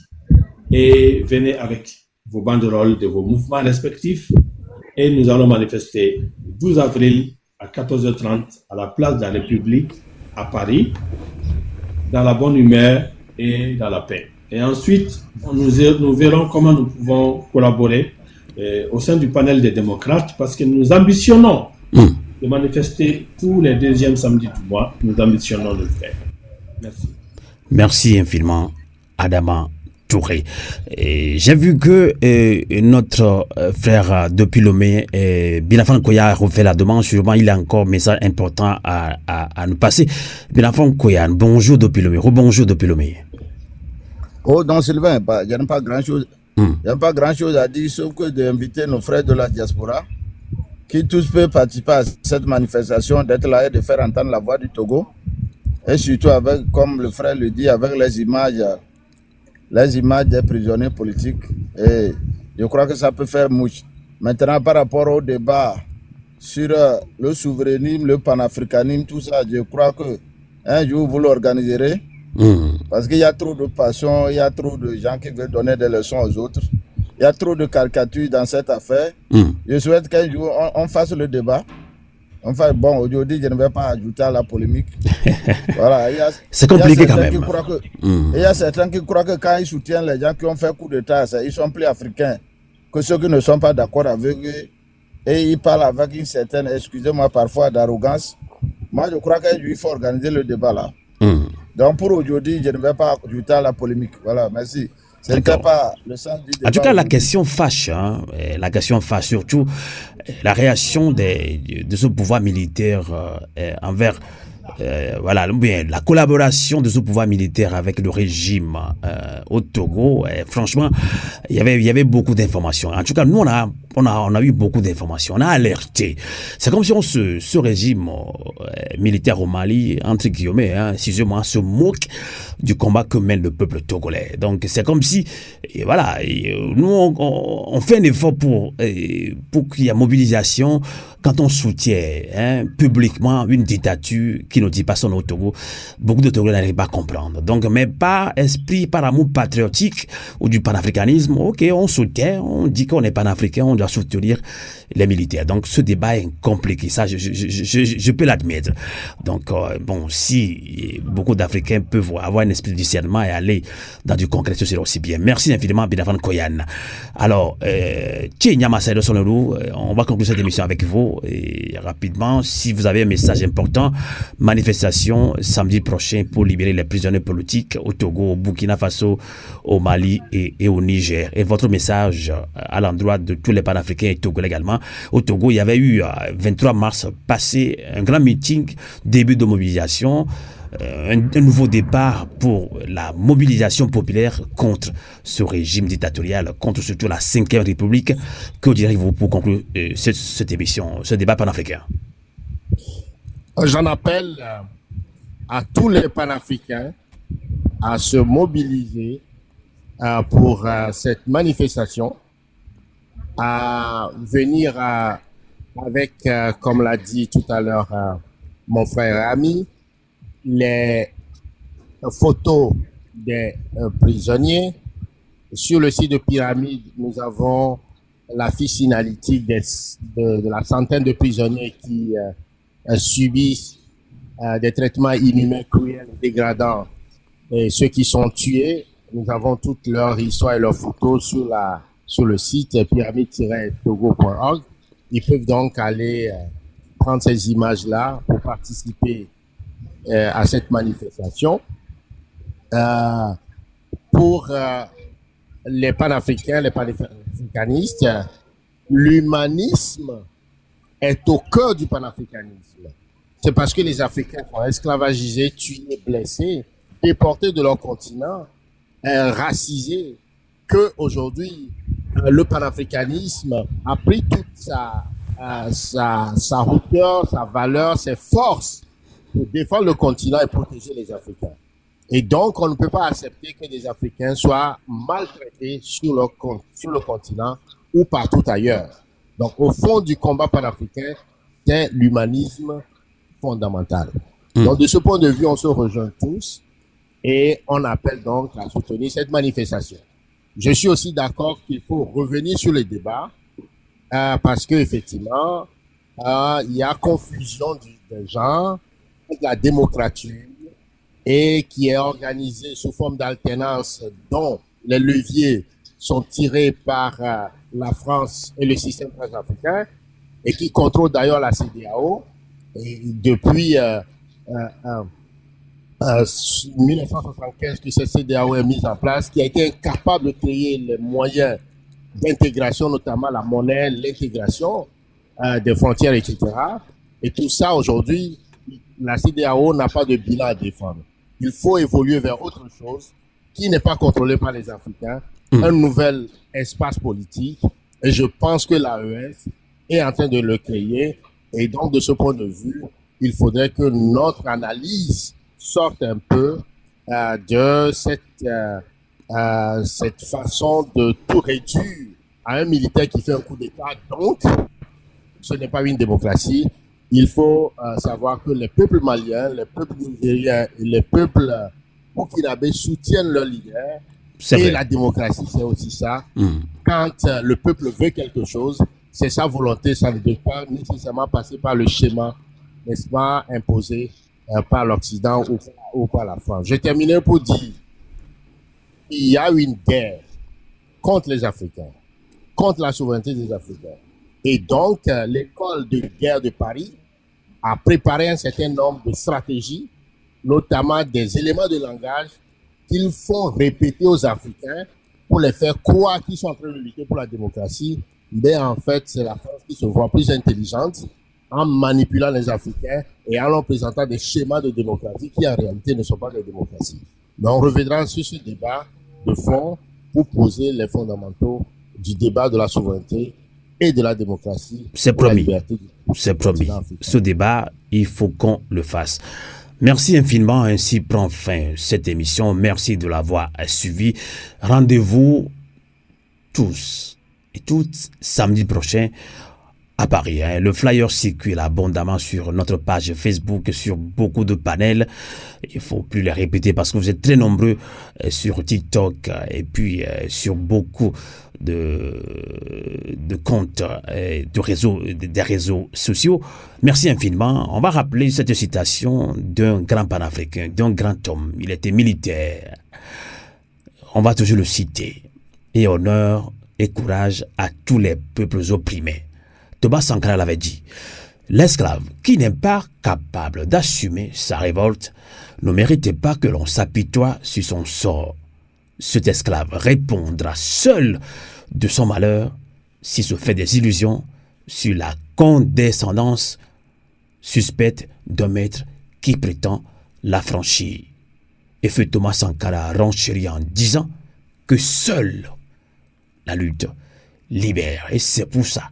Speaker 4: Et venez avec vos banderoles de vos mouvements respectifs. Et nous allons manifester le 12 avril à 14h30 à la place de la République à Paris, dans la bonne humeur et dans la paix. Et ensuite, nous verrons comment nous pouvons collaborer au sein du panel des démocrates, parce que nous ambitionnons de manifester tous les deuxièmes samedis du mois. Nous ambitionnons de le faire. Merci.
Speaker 2: Merci infiniment, Adama Touré. J'ai vu que notre frère depuis Lomé, Binafan Koya, a refait la demande. Sûrement, il a encore un message important à nous passer. Binafan Koya, bonjour depuis Lomé. Rebonjour depuis Lomé.
Speaker 7: Oh, donc Sylvain, il n'y a pas grand-chose. Il n'y a pas grand-chose à dire, sauf que d'inviter nos frères de la diaspora, qui tous peuvent participer à cette manifestation, d'être là et de faire entendre la voix du Togo. Et surtout, avec, comme le frère le dit, avec les images des prisonniers politiques. Et je crois que ça peut faire mouche. Maintenant, par rapport au débat sur le souverainisme, le panafricanisme, tout ça, je crois que un jour vous l'organiserez. Parce qu'il y a trop de passion, il y a trop de gens qui veulent donner des leçons aux autres. Il y a trop de caricatures dans cette affaire. Je souhaite qu'un jour on fasse le débat. Enfin, bon, aujourd'hui, je ne vais pas ajouter à la polémique. Voilà,
Speaker 2: c'est compliqué quand même.
Speaker 7: Il y a certains qui croient que quand ils soutiennent les gens qui ont fait coup d'État, ils sont plus africains que ceux qui ne sont pas d'accord avec eux. Et ils parlent avec une certaine, excusez-moi parfois, d'arrogance. Moi, je crois qu'il faut organiser le débat là. Donc pour aujourd'hui, je ne vais pas ajouter à la polémique. Voilà, merci. Ce n'était pas le sens du débat.
Speaker 2: En tout cas, la question fâche. Hein, la question fâche surtout la réaction de ce pouvoir militaire envers voilà, la collaboration de ce pouvoir militaire avec le régime au Togo. Franchement, il y avait beaucoup d'informations. En tout cas, nous, on a eu beaucoup d'informations. On a alerté. C'est comme si ce régime militaire au Mali, entre guillemets, excusez-moi, se moque du combat que mène le peuple togolais. Donc, c'est comme si, voilà, nous, on fait un effort pour qu'il y ait mobilisation quand on soutient publiquement une dictature qui ne dit pas son nom au Togo. Beaucoup de Togolais n'arrivent pas à comprendre. Donc, mais par esprit, par amour patriotique ou du panafricanisme, ok, on soutient, on dit qu'on est panafricain, on doit soutenir les militaires. Donc, ce débat est compliqué. Ça, je peux l'admettre. Donc, bon, si beaucoup d'Africains peuvent avoir un esprit de discernement et aller dans du concret, ce serait aussi bien. Merci infiniment, Binafan Koyan. Alors, on va conclure cette émission avec vous. Et rapidement, si vous avez un message important, manifestation samedi prochain pour libérer les prisonniers politiques au Togo, au Burkina Faso, au Mali et au Niger. Et votre message à l'endroit de tous les panafricains et togolais également. Au Togo, il y avait eu 23 mars passé un grand meeting, début de mobilisation, un nouveau départ pour la mobilisation populaire contre ce régime dictatorial, contre surtout la 5e République. Que direz-vous pour conclure cette émission, ce débat panafricain?
Speaker 11: J'en appelle à tous les panafricains à se mobiliser pour cette manifestation, à venir avec, comme l'a dit tout à l'heure mon frère et ami, les photos des prisonniers. Sur le site de Pyramide, nous avons la fiche analytique de la centaine de prisonniers qui subissent des traitements inhumains, cruels, dégradants. Et ceux qui sont tués, nous avons toute leur histoire et leurs photos sur le site pyramide-togo.org. Ils peuvent donc aller prendre ces images-là pour participer à cette manifestation. pour les panafricains, les panafricanistes, l'humanisme est au cœur du panafricanisme. C'est parce que les Africains sont esclavagisés, tués, blessés, déportés de leur continent, racisés, que aujourd'hui le panafricanisme a pris toute sa hauteur, sa valeur, ses forces pour défendre le continent et protéger les Africains. Et donc, on ne peut pas accepter que des Africains soient maltraités sur le continent ou partout ailleurs. Donc, au fond du combat panafricain, c'est l'humanisme fondamental. Donc, de ce point de vue, on se rejoint tous et on appelle donc à soutenir cette manifestation. Je suis aussi d'accord qu'il faut revenir sur les débats parce qu'effectivement, il y a confusion des gens, de la démocratie et qui est organisée sous forme d'alternance dont les leviers sont tirés par la France et le système transafricain et qui contrôle d'ailleurs la CEDEAO. Et depuis 1975 que cette CEDEAO est mise en place, qui a été incapable de créer les moyens d'intégration, notamment la monnaie, l'intégration des frontières, etc. Et tout ça, aujourd'hui, la CEDEAO n'a pas de bilan à défendre. Il faut évoluer vers autre chose qui n'est pas contrôlé par les Africains, un nouvel espace politique. Et je pense que l'AES est en train de le créer. Et donc, de ce point de vue, il faudrait que notre analyse sorte un peu de cette façon de tout réduire à un militaire qui fait un coup d'État. Donc, ce n'est pas une démocratie. Il faut savoir que les peuples maliens, les peuples nigériens et les peuples burkinabés soutiennent leur leader. Et la démocratie, c'est aussi ça. Quand le peuple veut quelque chose, c'est sa volonté, ça ne doit pas nécessairement passer par le schéma, n'est-ce pas, imposé par l'Occident ou par la France. Je terminerai pour dire qu'il y a une guerre contre les Africains, contre la souveraineté des Africains. Et donc, l'école de guerre de Paris a préparé un certain nombre de stratégies, notamment des éléments de langage qu'ils font répéter aux Africains pour les faire croire qu'ils sont en train de lutter pour la démocratie. Mais en fait, c'est la France qui se voit plus intelligente en manipulant les Africains et en leur présentant des schémas de démocratie qui en réalité ne sont pas des démocraties. Mais on reviendra sur ce débat de fond pour poser les fondamentaux du débat de la souveraineté et de la démocratie.
Speaker 2: C'est promis. C'est promis. Ce débat, il faut qu'on le fasse. Merci infiniment. Ainsi prend fin cette émission. Merci de l'avoir suivi. Rendez-vous tous et toutes samedi prochain à Paris. Le flyer circule abondamment sur notre page Facebook, sur beaucoup de panels. Il ne faut plus les répéter parce que vous êtes très nombreux sur TikTok et puis sur beaucoup de comptes des réseaux sociaux. Merci infiniment. On va rappeler cette citation d'un grand panafricain, d'un grand homme. Il était militaire. On va toujours le citer. Et honneur et courage à tous les peuples opprimés. Thomas Sankara l'avait dit, l'esclave qui n'est pas capable d'assumer sa révolte ne mérite pas que l'on s'apitoie sur son sort. Cet esclave répondra seul de son malheur s'il se fait des illusions sur la condescendance suspecte d'un maître qui prétend l'affranchir. Et feu Thomas Sankara renchérit en disant que seule la lutte libère. Et c'est pour ça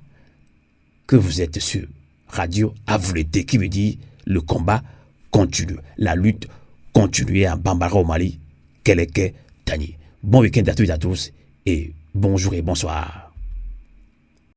Speaker 2: que vous êtes sur Radio Avoulété, qui veut dire le combat continue, la lutte continue à Bambara au Mali, Keleke, Tani. Bon week-end à toutes et à tous et bonjour et bonsoir.